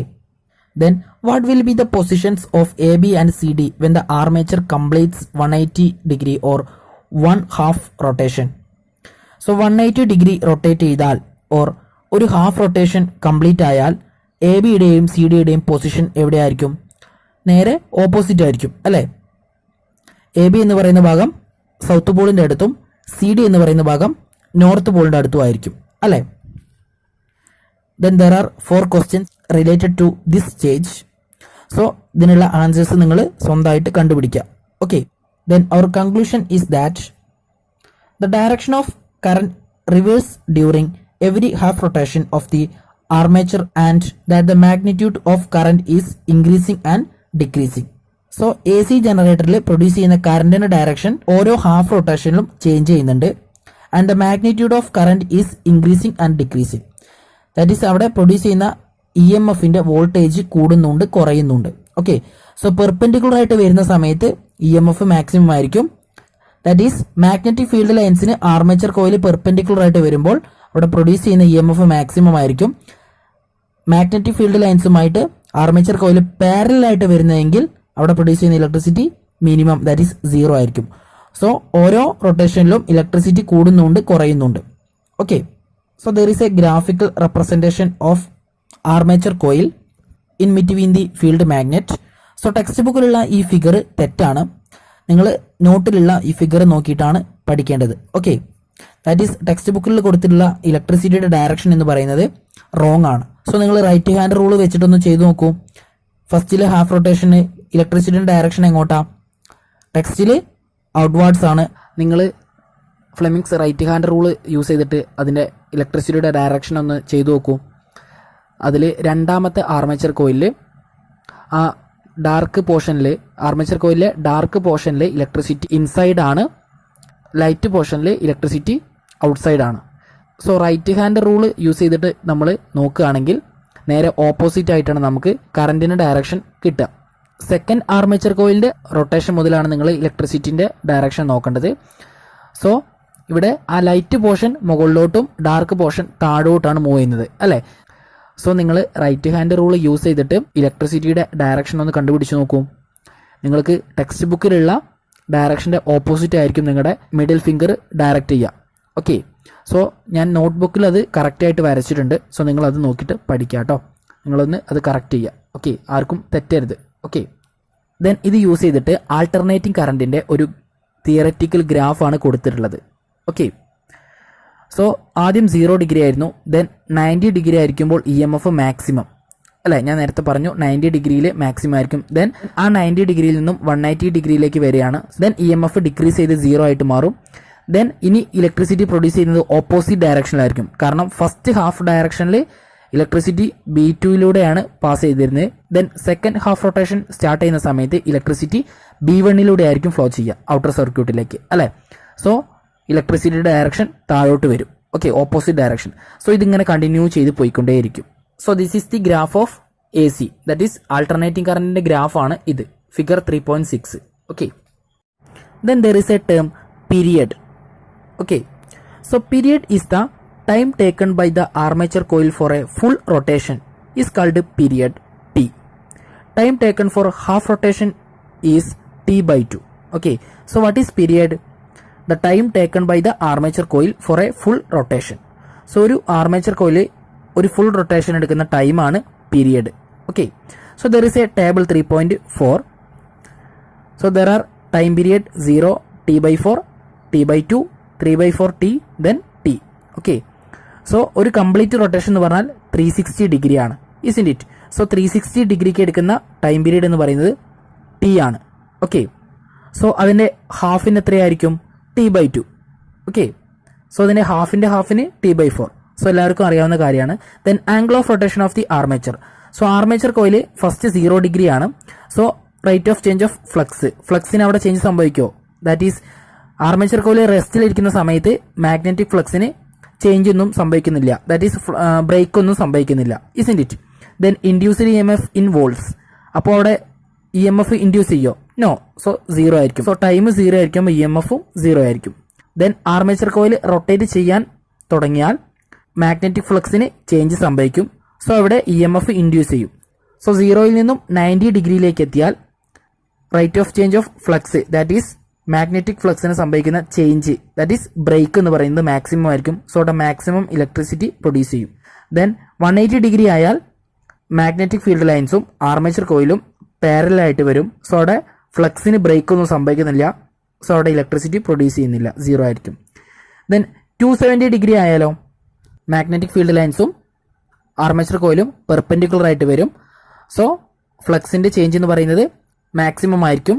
then what will be the positions of A B and C D when the armature completes 180 degree or 1/2 rotation? So 180 degree rotate ചെയ്താൽ or ഒരു half rotation complete ആയാൽ A ബിയുടെയും C ഡിയുടെയും position എവിടെയായിരിക്കും? നേരെ opposite ആയിരിക്കും അല്ലെ? A B എന്ന് പറയുന്ന ഭാഗം സൗത്ത് പോളിന്റെ അടുത്തും സി ഡി എന്ന് പറയുന്ന ഭാഗം നോർത്ത് പോളിന്റെ അടുത്തും ആയിരിക്കും അല്ലെ? Then there are 4 questions related to this stage. So ഇതിനുള്ള ആൻസേഴ്സ് നിങ്ങൾ സ്വന്തമായിട്ട് കണ്ടുപിടിക്കുക. ഓക്കെ, then our conclusion is that the direction of current reverse during every half rotation of the armature and that the magnitude of current is increasing and decreasing. So A C ജനറേറ്ററിൽ produce ചെയ്യുന്ന കറന്റിന്റെ direction ഓരോ half റൊട്ടേഷനിലും change ചെയ്യുന്നുണ്ട്. And the magnitude of current is increasing and decreasing. That is അവിടെ produce ചെയ്യുന്ന E M എഫിന്റെ voltage കൂടുന്നുണ്ട് കുറയുന്നുണ്ട്. ഓക്കെ, സോ പെർപെൻഡിക്കുലർ ആയിട്ട് വരുന്ന സമയത്ത് ഇ എം എഫ് മാക്സിമം ആയിരിക്കും. ദാറ്റ് ഈസ് മാഗ്നറ്റിക് ഫീൽഡ് ലൈൻസിന് ആർമേച്ചർ കോയിൽ പെർപെൻഡിക്കുലർ ആയിട്ട് വരുമ്പോൾ അവിടെ പ്രൊഡ്യൂസ് ചെയ്യുന്ന ഇ എം എഫ് മാക്സിമം ആയിരിക്കും. മാഗ്നറ്റിക് ഫീൽഡ് ലൈൻസുമായിട്ട് ആർമേച്ചർ കോയിൽ പാരലൽ ആയിട്ട് വരുന്നതെങ്കിൽ അവിടെ പ്രൊഡ്യൂസ് ചെയ്യുന്ന ഇലക്ട്രിസിറ്റി മിനിമം ദാറ്റ് ഈസ് 0 ആയിരിക്കും. സോ ഓരോ റൊട്ടേഷനിലും ഇലക്ട്രിസിറ്റി കൂടുന്നുണ്ട് കുറയുന്നുണ്ട്. Okay, so there is a graphical representation of armature coil in between the field magnet. So text ബുക്കിലുള്ള ഈ ഫിഗർ തെറ്റാണ്. നിങ്ങൾ നോട്ടിലുള്ള ഈ ഫിഗർ നോക്കിയിട്ടാണ് പഠിക്കേണ്ടത്. ഓക്കെ, ദാറ്റ് ഈസ് ടെക്സ്റ്റ് ബുക്കിൽ കൊടുത്തിട്ടുള്ള ഇലക്ട്രിസിറ്റിയുടെ ഡയറക്ഷൻ എന്ന് പറയുന്നത് റോങ് ആണ്. സോ നിങ്ങൾ റൈറ്റ് ഹാൻഡ് റൂൾ വെച്ചിട്ടൊന്ന് ചെയ്തു നോക്കൂ. ഫസ്റ്റിലെ ഹാഫ് റൊട്ടേഷന് ഇലക്ട്രിസിറ്റിയുടെ ഡയറക്ഷൻ എങ്ങോട്ടാ? ടെക്സ്റ്റിൽ ഔട്ട്വാർഡ്സ് ആണ്. നിങ്ങൾ Fleming's right hand rule use ചെയ്തിട്ട് അതിൻ്റെ ഇലക്ട്രിസിറ്റിയുടെ ഡയറക്ഷൻ ഒന്ന് ചെയ്തു നോക്കൂ. അതിൽ രണ്ടാമത്തെ ആർമേച്ചർ കോയിലിൽ ആ ഡാർക്ക് പോർഷനിൽ ആർമേച്ചർ കോയിലിലെ ഡാർക്ക് പോർഷനിൽ ഇലക്ട്രിസിറ്റി ഇൻസൈഡ് ആണ്, ലൈറ്റ് പോർഷനിൽ ഇലക്ട്രിസിറ്റി ഔട്ട്സൈഡ് ആണ്. So right hand rule use ചെയ്തിട്ട് നമ്മൾ നോക്കുകയാണെങ്കിൽ നേരെ ഓപ്പോസിറ്റ് ആയിട്ടാണ് നമുക്ക് കറണ്ടിൻ്റെ ഡയറക്ഷൻ കിട്ടുക. സെക്കൻഡ് ആർമേച്ചർ കോയിലിൻ്റെ റൊട്ടേഷൻ മുതലാണ് നിങ്ങൾ ഇലക്ട്രിസിറ്റിൻ്റെ ഡയറക്ഷൻ നോക്കേണ്ടത്. സോ ഇവിടെ ആ ലൈറ്റ് പോർഷൻ മുകളിലോട്ടും ഡാർക്ക് പോർഷൻ താഴോട്ടാണ് മൂവ് ചെയ്യുന്നത് അല്ലേ. സോ നിങ്ങൾ റൈറ്റ് ഹാൻഡ് റൂൾ യൂസ് ചെയ്തിട്ട് ഇലക്ട്രിസിറ്റിയുടെ ഡയറക്ഷൻ ഒന്ന് കണ്ടുപിടിച്ച് നോക്കൂ. നിങ്ങൾക്ക് ടെക്സ്റ്റ് ബുക്കിലുള്ള ഡയറക്ഷൻ്റെ ഓപ്പോസിറ്റ് ആയിരിക്കും നിങ്ങളുടെ മിഡിൽ ഫിംഗർ ഡയറക്റ്റ് ചെയ്യുക. ഓക്കെ, സോ ഞാൻ നോട്ട് ബുക്കിൽ അത് കറക്റ്റായിട്ട് വരച്ചിട്ടുണ്ട്. സോ നിങ്ങളത് നോക്കിയിട്ട് പഠിക്കുക കേട്ടോ. നിങ്ങളൊന്ന് അത് കറക്റ്റ് ചെയ്യുക. ഓക്കെ, ആർക്കും തെറ്റരുത്. ഓക്കെ, ദെൻ ഇത് യൂസ് ചെയ്തിട്ട് ആൾട്ടർനേറ്റിംഗ് കറണ്ടിൻ്റെ ഒരു തിയററ്റിക്കൽ ഗ്രാഫാണ് കൊടുത്തിട്ടുള്ളത്. ഓക്കെ, സോ ആദ്യം 0 ഡിഗ്രി ആയിരുന്നു. ദെൻ 90 ഡിഗ്രി ആയിരിക്കുമ്പോൾ ഇ എം എഫ് മാക്സിമം അല്ലേ. ഞാൻ നേരത്തെ പറഞ്ഞു 90 ഡിഗ്രിയിൽ മാക്സിമം ആയിരിക്കും. ദെൻ ആ 90 ഡിഗ്രിയിൽ നിന്നും 180 ഡിഗ്രിയിലേക്ക് വരികയാണ്. Then E M F decrease ചെയ്ത് 0 ആയിട്ട് മാറും. ദെൻ ഇനി ഇലക്ട്രിസിറ്റി പ്രൊഡ്യൂസ് ചെയ്യുന്നത് ഓപ്പോസിറ്റ് ഡയറക്ഷനിലായിരിക്കും. കാരണം ഫസ്റ്റ് ഹാഫ് ഡയറക്ഷനിൽ ഇലക്ട്രിസിറ്റി B2യിലൂടെയാണ് പാസ് ചെയ്തിരുന്നത്. Then second half rotation start ചെയ്യുന്ന സമയത്ത് ഇലക്ട്രിസിറ്റി B1യിലൂടെ ആയിരിക്കും ഫ്ലോ ചെയ്യുക ഔട്ടർ സർക്യൂട്ടിലേക്ക് അല്ലേ. സോ ഇലക്ട്രിസിറ്റിയുടെ ഡയറക്ഷൻ താഴോട്ട് വരും. Okay, opposite direction. സോ ഇതിങ്ങനെ കണ്ടിന്യൂ ചെയ്ത് പോയിക്കൊണ്ടേയിരിക്കും. So this is the graph of A C, that is alternating കറണ്ടിൻ്റെ ഗ്രാഫാണ് ഇത്, figure 3.6. Okay, then there is a term period. Okay, so period is the time taken by the armature coil for a full rotation is called period T. Time taken for half rotation is T/2. Okay, so what is period? The time taken by the armature coil for a full rotation. So ഒരു armature coil ഒരു full rotation എടുക്കുന്ന time ആണ് period. Okay, so there is a table 3.4. So there are time period 0, T/4, T/2, 3/4 T, then T. Okay, so ഒരു complete rotation എന്ന് പറഞ്ഞാൽ 360 degree ആണ്, ഇസ്ന്റ് it. So 360 ഡിഗ്രിക്ക് എടുക്കുന്ന ടൈം പീരീഡ് എന്ന് പറയുന്നത് T ആണ്. ഓക്കെ, സോ അതിൻ്റെ ഹാഫിന് എത്രയായിരിക്കും? T/2. ഓക്കെ, സോ അതിൻ്റെ ഹാഫിന് T/4. സോ എല്ലാവർക്കും അറിയാവുന്ന കാര്യമാണ്. Then angle of rotation of the armature. So armature coil first 0 degree ആണ്. So rate of change of ഫ്ലക്സിന് അവിടെ ചേഞ്ച് സംഭവിക്കുമോ? ദാറ്റ് ഈസ് ആർമേച്ചർ കോയിൽ റെസ്റ്റിലിരിക്കുന്ന സമയത്ത് മാഗ്നറ്റിക് ഫ്ലക്സിന് ചേഞ്ച് ഒന്നും സംഭവിക്കുന്നില്ല. ദാറ്റ് ഈസ് ബ്രേക്ക് ഒന്നും സംഭവിക്കുന്നില്ല, isn't it. Then induced E M F in volts. അപ്പോൾ അവിടെ ഇ എം എഫ് ഇൻഡ്യൂസ് ചെയ്യോ? നോ. സോ 0 ആയിരിക്കും. സോ ടൈം 0 ആയിരിക്കും, ഇ എം എഫും 0 ആയിരിക്കും. ദെൻ ആർമേച്ചർ കോയിൽ റൊട്ടേറ്റ് ചെയ്യാൻ തുടങ്ങിയാൽ മാഗ്നറ്റിക് ഫ്ലക്സിന് ചേഞ്ച് സംഭവിക്കും. സോ അവിടെ ഇ എം എഫ് ഇൻഡ്യൂസ് ചെയ്യും. സോ 0യിൽ നിന്നും 90 ഡിഗ്രിയിലേക്ക് എത്തിയാൽ rate of change of flux, that is magnetic ഫ്ലക്സിന് സംഭവിക്കുന്ന ചേഞ്ച്, ദാറ്റ് ഈസ് ബ്രേക്ക് എന്ന് പറയുന്നത് മാക്സിമം ആയിരിക്കും. സോ അവിടെ മാക്സിമം ഇലക്ട്രിസിറ്റി പ്രൊഡ്യൂസ് ചെയ്യും. ദെൻ 180 ഡിഗ്രി ആയാൽ മാഗ്നറ്റിക് ഫീൽഡ് ലൈൻസും ആർമേച്ചർ കോയിലും പാരലായിട്ട് വരും. സോ അവിടെ ഫ്ലക്സിന് ബ്രേക്ക് ഒന്നും സംഭവിക്കുന്നില്ല. സോ അവിടെ ഇലക്ട്രിസിറ്റി പ്രൊഡ്യൂസ് ചെയ്യുന്നില്ല, 0 ആയിരിക്കും. ദെൻ 270 ഡിഗ്രി ആയാലോ മാഗ്നറ്റിക് ഫീൽഡ് ലൈൻസും ആർമേച്ചർ കോയിലും പെർപെൻഡിക്കുലർ ആയിട്ട് വരും. സോ ഫ്ലക്സിൻ്റെ ചേഞ്ച് എന്ന് പറയുന്നത് മാക്സിമം ആയിരിക്കും.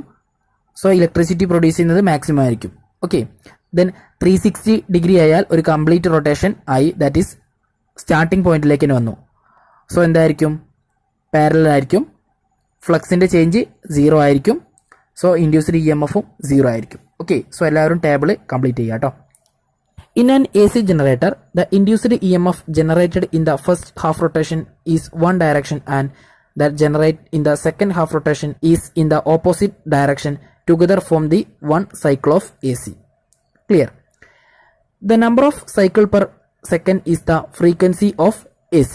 സോ ഇലക്ട്രിസിറ്റി പ്രൊഡ്യൂസ് ചെയ്യുന്നത് മാക്സിമം ആയിരിക്കും. ഓക്കെ, ദെൻ 360 ഡിഗ്രി ആയാൽ ഒരു കംപ്ലീറ്റ് റൊട്ടേഷൻ ആയി, ദാറ്റ് ഈസ് സ്റ്റാർട്ടിംഗ് പോയിന്റിലേക്ക് തന്നെ വന്നു. സോ എന്തായിരിക്കും? പാരലൽ ആയിരിക്കും. ഫ്ലക്സിൻ്റെ ചേഞ്ച് 0 ആയിരിക്കും. സോ ഇൻഡ്യൂസ്ഡ് ഇ എം എഫും 0 ആയിരിക്കും. ഓക്കെ, സോ എല്ലാവരും ടേബിൾ കംപ്ലീറ്റ് ചെയ്യുക കേട്ടോ. In an AC generator, the induced EMF generated in the first half rotation is one direction and that generate in the second half rotation is in the opposite direction together form the one cycle of AC. Clear? The number of cycle per second is the frequency of AC.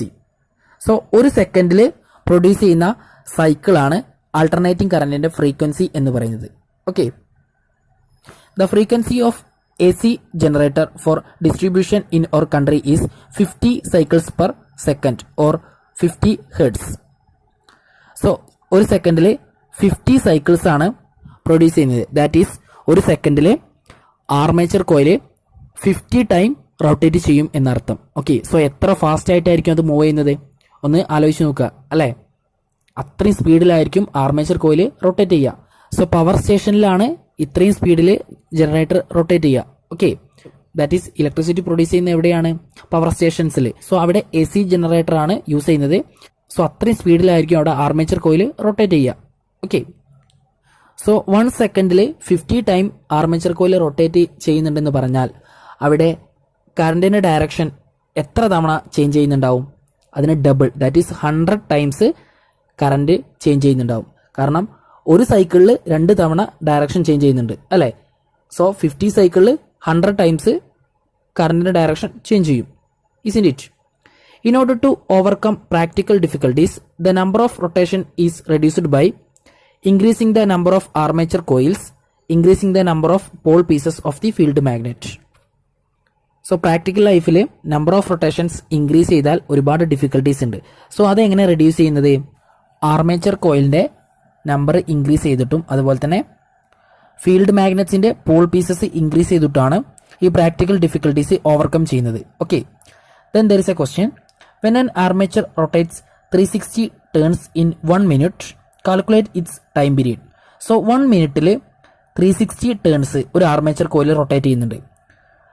So ഒരു സെക്കൻഡിൽ produce ചെയ്യുന്ന സൈക്കിളാണ് alternating കറന്റിന്റെ frequency എന്ന് പറയുന്നത്. Okay, the frequency of AC generator for distribution in our country is 50 cycles per second or 50 hertz. So ഒരു സെക്കൻഡിൽ 50 cycles ആണ് പ്രൊഡ്യൂസ് ചെയ്യുന്നത്. ദാറ്റ് ഈസ് ഒരു സെക്കൻഡിൽ ആർമേച്ചർ കോയിൽ 50 ടൈം റൊട്ടേറ്റ് ചെയ്യും എന്നർത്ഥം. ഓക്കെ, സോ എത്ര ഫാസ്റ്റ് ആയിട്ടായിരിക്കും അത് മൂവ് ചെയ്യുന്നത് ഒന്ന് ആലോചിച്ച് നോക്കുക അല്ലേ. അത്രയും സ്പീഡിലായിരിക്കും ആർമേച്ചർ കോയിൽ റൊട്ടേറ്റ് ചെയ്യുക. സോ പവർ സ്റ്റേഷനിലാണ് ഇത്രയും സ്പീഡിൽ ജനറേറ്റർ റൊട്ടേറ്റ് ചെയ്യുക. Okay, that is electricity produce ചെയ്യുന്ന എവിടെയാണ്? പവർ സ്റ്റേഷൻസിൽ. സോ അവിടെ AC ജനറേറ്റർ ആണ് യൂസ് ചെയ്യുന്നത്. സോ അത്രയും സ്പീഡിലായിരിക്കും അവിടെ ആർമേച്ചർ കോയിൽ റൊട്ടേറ്റ് ചെയ്യുക. ഓക്കെ, സോ 1 സെക്കൻഡിൽ 50 ടൈം ആർമേച്ചർ കോയിൽ റൊട്ടേറ്റ് ചെയ്യുന്നുണ്ടെന്ന് പറഞ്ഞാൽ അവിടെ കറണ്ടിന്റെ ഡയറക്ഷൻ എത്ര തവണ ചേഞ്ച് ചെയ്യുന്നുണ്ടാവും? അതിന് double, that is 100 times current change ചെയ്യുന്നുണ്ടാവും. കാരണം ഒരു സൈക്കിളിൽ 2 തവണ ഡയറക്ഷൻ ചേഞ്ച് ചെയ്യുന്നുണ്ട് അല്ലേ. സോ 50 സൈക്കിളിൽ 100 ടൈംസ് കറണ്ടിന്റെ ഡയറക്ഷൻ ചേഞ്ച് ചെയ്യും. Isn't it? In order to overcome practical difficulties, the number of rotation is reduced by increasing the number of armature coils, increasing the number of pole pieces of the field magnet. So practical ലൈഫിൽ number of rotations increase ചെയ്താൽ ഒരുപാട് difficulties ഉണ്ട്. So അതെങ്ങനെ reduce ചെയ്യുന്നത്? Armature കോയിലിന്റെ number increase ചെയ്തിട്ടും അതുപോലെ തന്നെ ഫീൽഡ് മാഗ്നറ്റ്സിന്റെ പോൾ പീസസ് ഇൻക്രീസ് ചെയ്തിട്ടാണ് ഈ പ്രാക്ടിക്കൽ ഡിഫിക്കൽട്ടീസ് ഓവർകം ചെയ്യുന്നത്. Okay, then there is A question. When an armature rotates 360 turns in 1 minute, calculate it's time period. So 1 മിനിറ്റിൽ 360 ടേൺസ് ഒരു ആർമേച്ചർ കോയിൽ റൊട്ടേറ്റ് ചെയ്യുന്നുണ്ട്.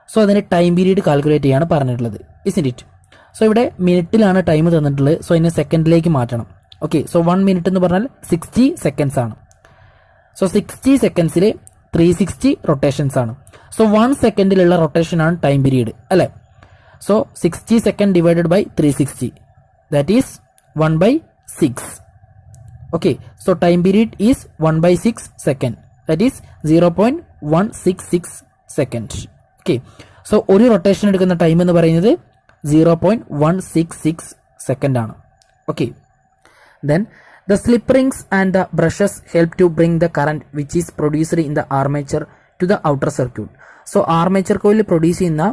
So അതിന് ടൈം പീരീഡ് കാൽക്കുലേറ്റ് ചെയ്യാണ് പറഞ്ഞിട്ടുള്ളത്. ഇസ്ന്റ് it? So ഇവിടെ മിനിറ്റിലാണ് time തന്നിട്ടുള്ളത്. So അതിനെ സെക്കൻഡിലേക്ക് മാറ്റണം. ഓക്കെ, സോ 1 മിനിറ്റ് എന്ന് പറഞ്ഞാൽ 60 സെക്കൻഡ്സ് ആണ്. സോ 60 സെക്കൻഡ്സിൽ 360 റൊട്ടേഷൻസ് ആണ്. സോ 1 സെക്കൻഡിലുള്ള റൊട്ടേഷൻ ആണ് ടൈം പീരീഡ് അല്ലേ. So 60 second divided by 360, that is 1/6. Okay, so time period is 1/6 second, that is 0.166 second. Okay, so ഒരു റൊട്ടേഷൻ എടുക്കുന്ന ടൈം എന്ന് പറയുന്നത് 0.166 സെക്കൻഡ് ആണ്. Okay, then the slip rings and the brushes help to bring the current which is produced in the armature to the outer circuit. So armature coil produce ചെയ്യുന്ന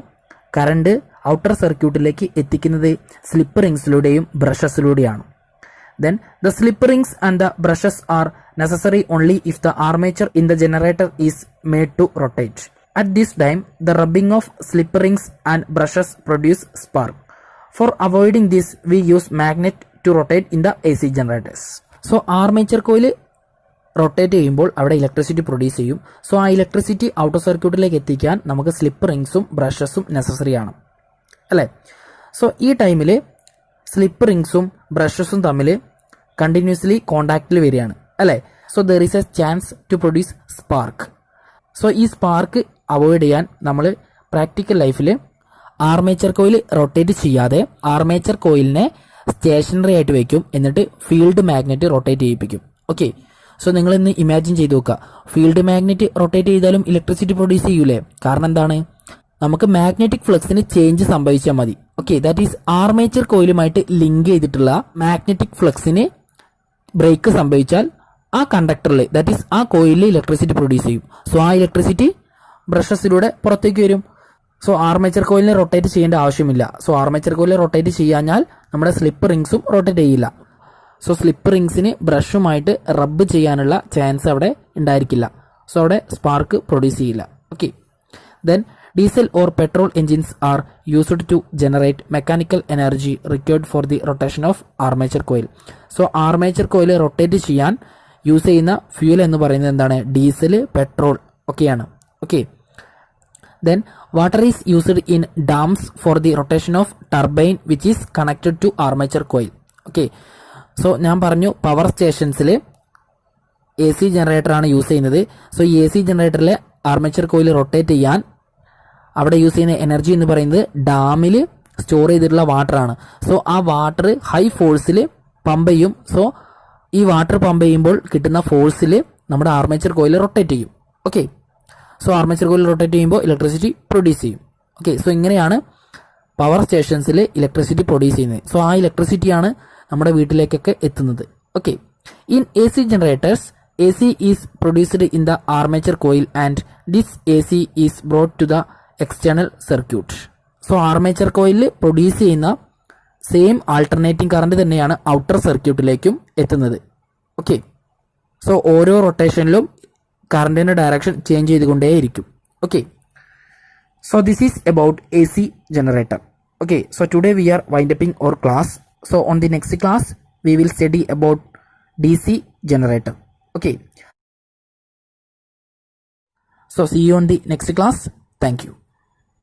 current outer സർക്യൂട്ടിലേക്ക് എത്തിക്കുന്നത് slip റിങ്സിലൂടെയും ബ്രഷസിലൂടെയാണ്. Then the slip rings and the brushes are necessary only if the armature in the generator is made to rotate. At this time the rubbing of slip rings and brushes produce spark. For avoiding this we use magnet to rotate in the AC generators. So armature coil rotate ചെയ്യുമ്പോൾ അവിടെ electricity produce ചെയ്യും. So ആ electricity outer സർക്യൂട്ടിലേക്ക് എത്തിക്കാൻ നമുക്ക് slip റിങ്സും ബ്രഷസും necessary ആണ് അല്ലേ. So ഈ ടൈമിൽ സ്ലിപ്പ് റിങ്സും ബ്രഷസും തമ്മിൽ കണ്ടിന്യൂസ്ലി കോണ്ടാക്റ്റിൽ വരികയാണ് അല്ലേ. So there is a chance to produce spark. So ഈ സ്പാർക്ക് അവോയ്ഡ് ചെയ്യാൻ നമ്മൾ പ്രാക്ടിക്കൽ ലൈഫിൽ ആർമേച്ചർ കോയിൽ റൊട്ടേറ്റ് ചെയ്യാതെ ആർമേച്ചർ കോയിലിനെ സ്റ്റേഷനറി ആയിട്ട് വെക്കും. എന്നിട്ട് ഫീൽഡ് മാഗ്നറ്റ് റൊട്ടേറ്റ് ചെയ്യിപ്പിക്കും. ഓക്കെ, സോ നിങ്ങൾ ഇന്ന് ഇമാജിൻ ചെയ്ത് നോക്കുക, ഫീൽഡ് മാഗ്നറ്റ് റൊട്ടേറ്റ് ചെയ്താലും ഇലക്ട്രിസിറ്റി പ്രൊഡ്യൂസ് ചെയ്യൂലേ? കാരണം എന്താണ്? നമുക്ക് മാഗ്നറ്റിക് ഫ്ലക്സിന് ചേഞ്ച് സംഭവിച്ചാൽ മതി. ഓക്കെ, ദാറ്റ് ഈസ് ആർമേച്ചർ കോയിലുമായിട്ട് ലിങ്ക് ചെയ്തിട്ടുള്ള മാഗ്നറ്റിക് ഫ്ലക്സിന് ബ്രേക്ക് സംഭവിച്ചാൽ ആ കണ്ടക്ടറിൽ ദാറ്റ് ഈസ് ആ കോയിലിൽ ഇലക്ട്രിസിറ്റി പ്രൊഡ്യൂസ് ചെയ്യും. സോ ആ ഇലക്ട്രിസിറ്റി ബ്രഷസിലൂടെ പുറത്തേക്ക് വരും. സോ ആർമേച്ചർ കോയിലിനെ റൊട്ടേറ്റ് ചെയ്യേണ്ട ആവശ്യമില്ല. സോ ആർമേച്ചർ കോയിലിനെ റൊട്ടേറ്റ് ചെയ്യാഞ്ഞാൽ നമ്മുടെ സ്ലിപ്പ് റിങ്സും റൊട്ടേറ്റ് ചെയ്യില്ല. സോ സ്ലിപ്പ് റിങ്സിന് ബ്രഷുമായിട്ട് റബ്ബ് ചെയ്യാനുള്ള ചാൻസ് അവിടെ ഉണ്ടായിരിക്കില്ല. സോ അവിടെ സ്പാർക്ക് പ്രൊഡ്യൂസ് ചെയ്യില്ല. Okay, then diesel or petrol engines are used to generate mechanical energy required for the rotation of armature coil. So armature coil rotate ചെയ്യാൻ use ചെയ്യുന്ന fuel എന്ന് പറയുന്നത് എന്താണ്? ഡീസൽ, പെട്രോൾ ഒക്കെയാണ്. Okay, then water is used in dams for the rotation of turbine which is connected to armature coil. Okay, so ഞാൻ പറഞ്ഞു power സ്റ്റേഷൻസിൽ AC generator ആണ് use ചെയ്യുന്നത്. സോ ഈ AC ജനറേറ്ററിലെ ആർമേച്ചർ കോയിൽ റൊട്ടേറ്റ് ചെയ്യാൻ അവിടെ use ചെയ്യുന്ന energy എന്ന് പറയുന്നത് ഡാമിൽ സ്റ്റോർ ചെയ്തിട്ടുള്ള വാട്ടറാണ്. സോ ആ വാട്ടർ ഹൈ ഫോഴ്സിൽ പമ്പ് ചെയ്യും. സോ ഈ വാട്ടർ പമ്പ് ചെയ്യുമ്പോൾ കിട്ടുന്ന ഫോഴ്സിൽ നമ്മുടെ ആർമേച്ചർ കോയിൽ റൊട്ടേറ്റ് ചെയ്യും. Okay, so armature coil rotate ചെയ്യുമ്പോൾ ഇലക്ട്രിസിറ്റി പ്രൊഡ്യൂസ് ചെയ്യും. ഓക്കെ, സോ ഇങ്ങനെയാണ് പവർ സ്റ്റേഷൻസിൽ ഇലക്ട്രിസിറ്റി പ്രൊഡ്യൂസ് ചെയ്യുന്നത്. സോ ആ ഇലക്ട്രിസിറ്റിയാണ് നമ്മുടെ വീട്ടിലേക്കൊക്കെ എത്തുന്നത്. Okay, in A C generators AC is produced in the armature coil and this AC is brought to the external circuit. So armature കോയിലിൽ produce ചെയ്യുന്ന same alternating current തന്നെയാണ് outer സർക്യൂട്ടിലേക്കും എത്തുന്നത്. Okay, so ഓരോ റൊട്ടേഷനിലും കറണ്ടിൻ്റെ ഡയറക്ഷൻ ചേഞ്ച് ചെയ്തുകൊണ്ടേയിരിക്കും. Okay, so this is about AC generator. Okay, so today we are winding our class. So on the next class we will study about DC generator. Okay, so see you on the next class. Thank you.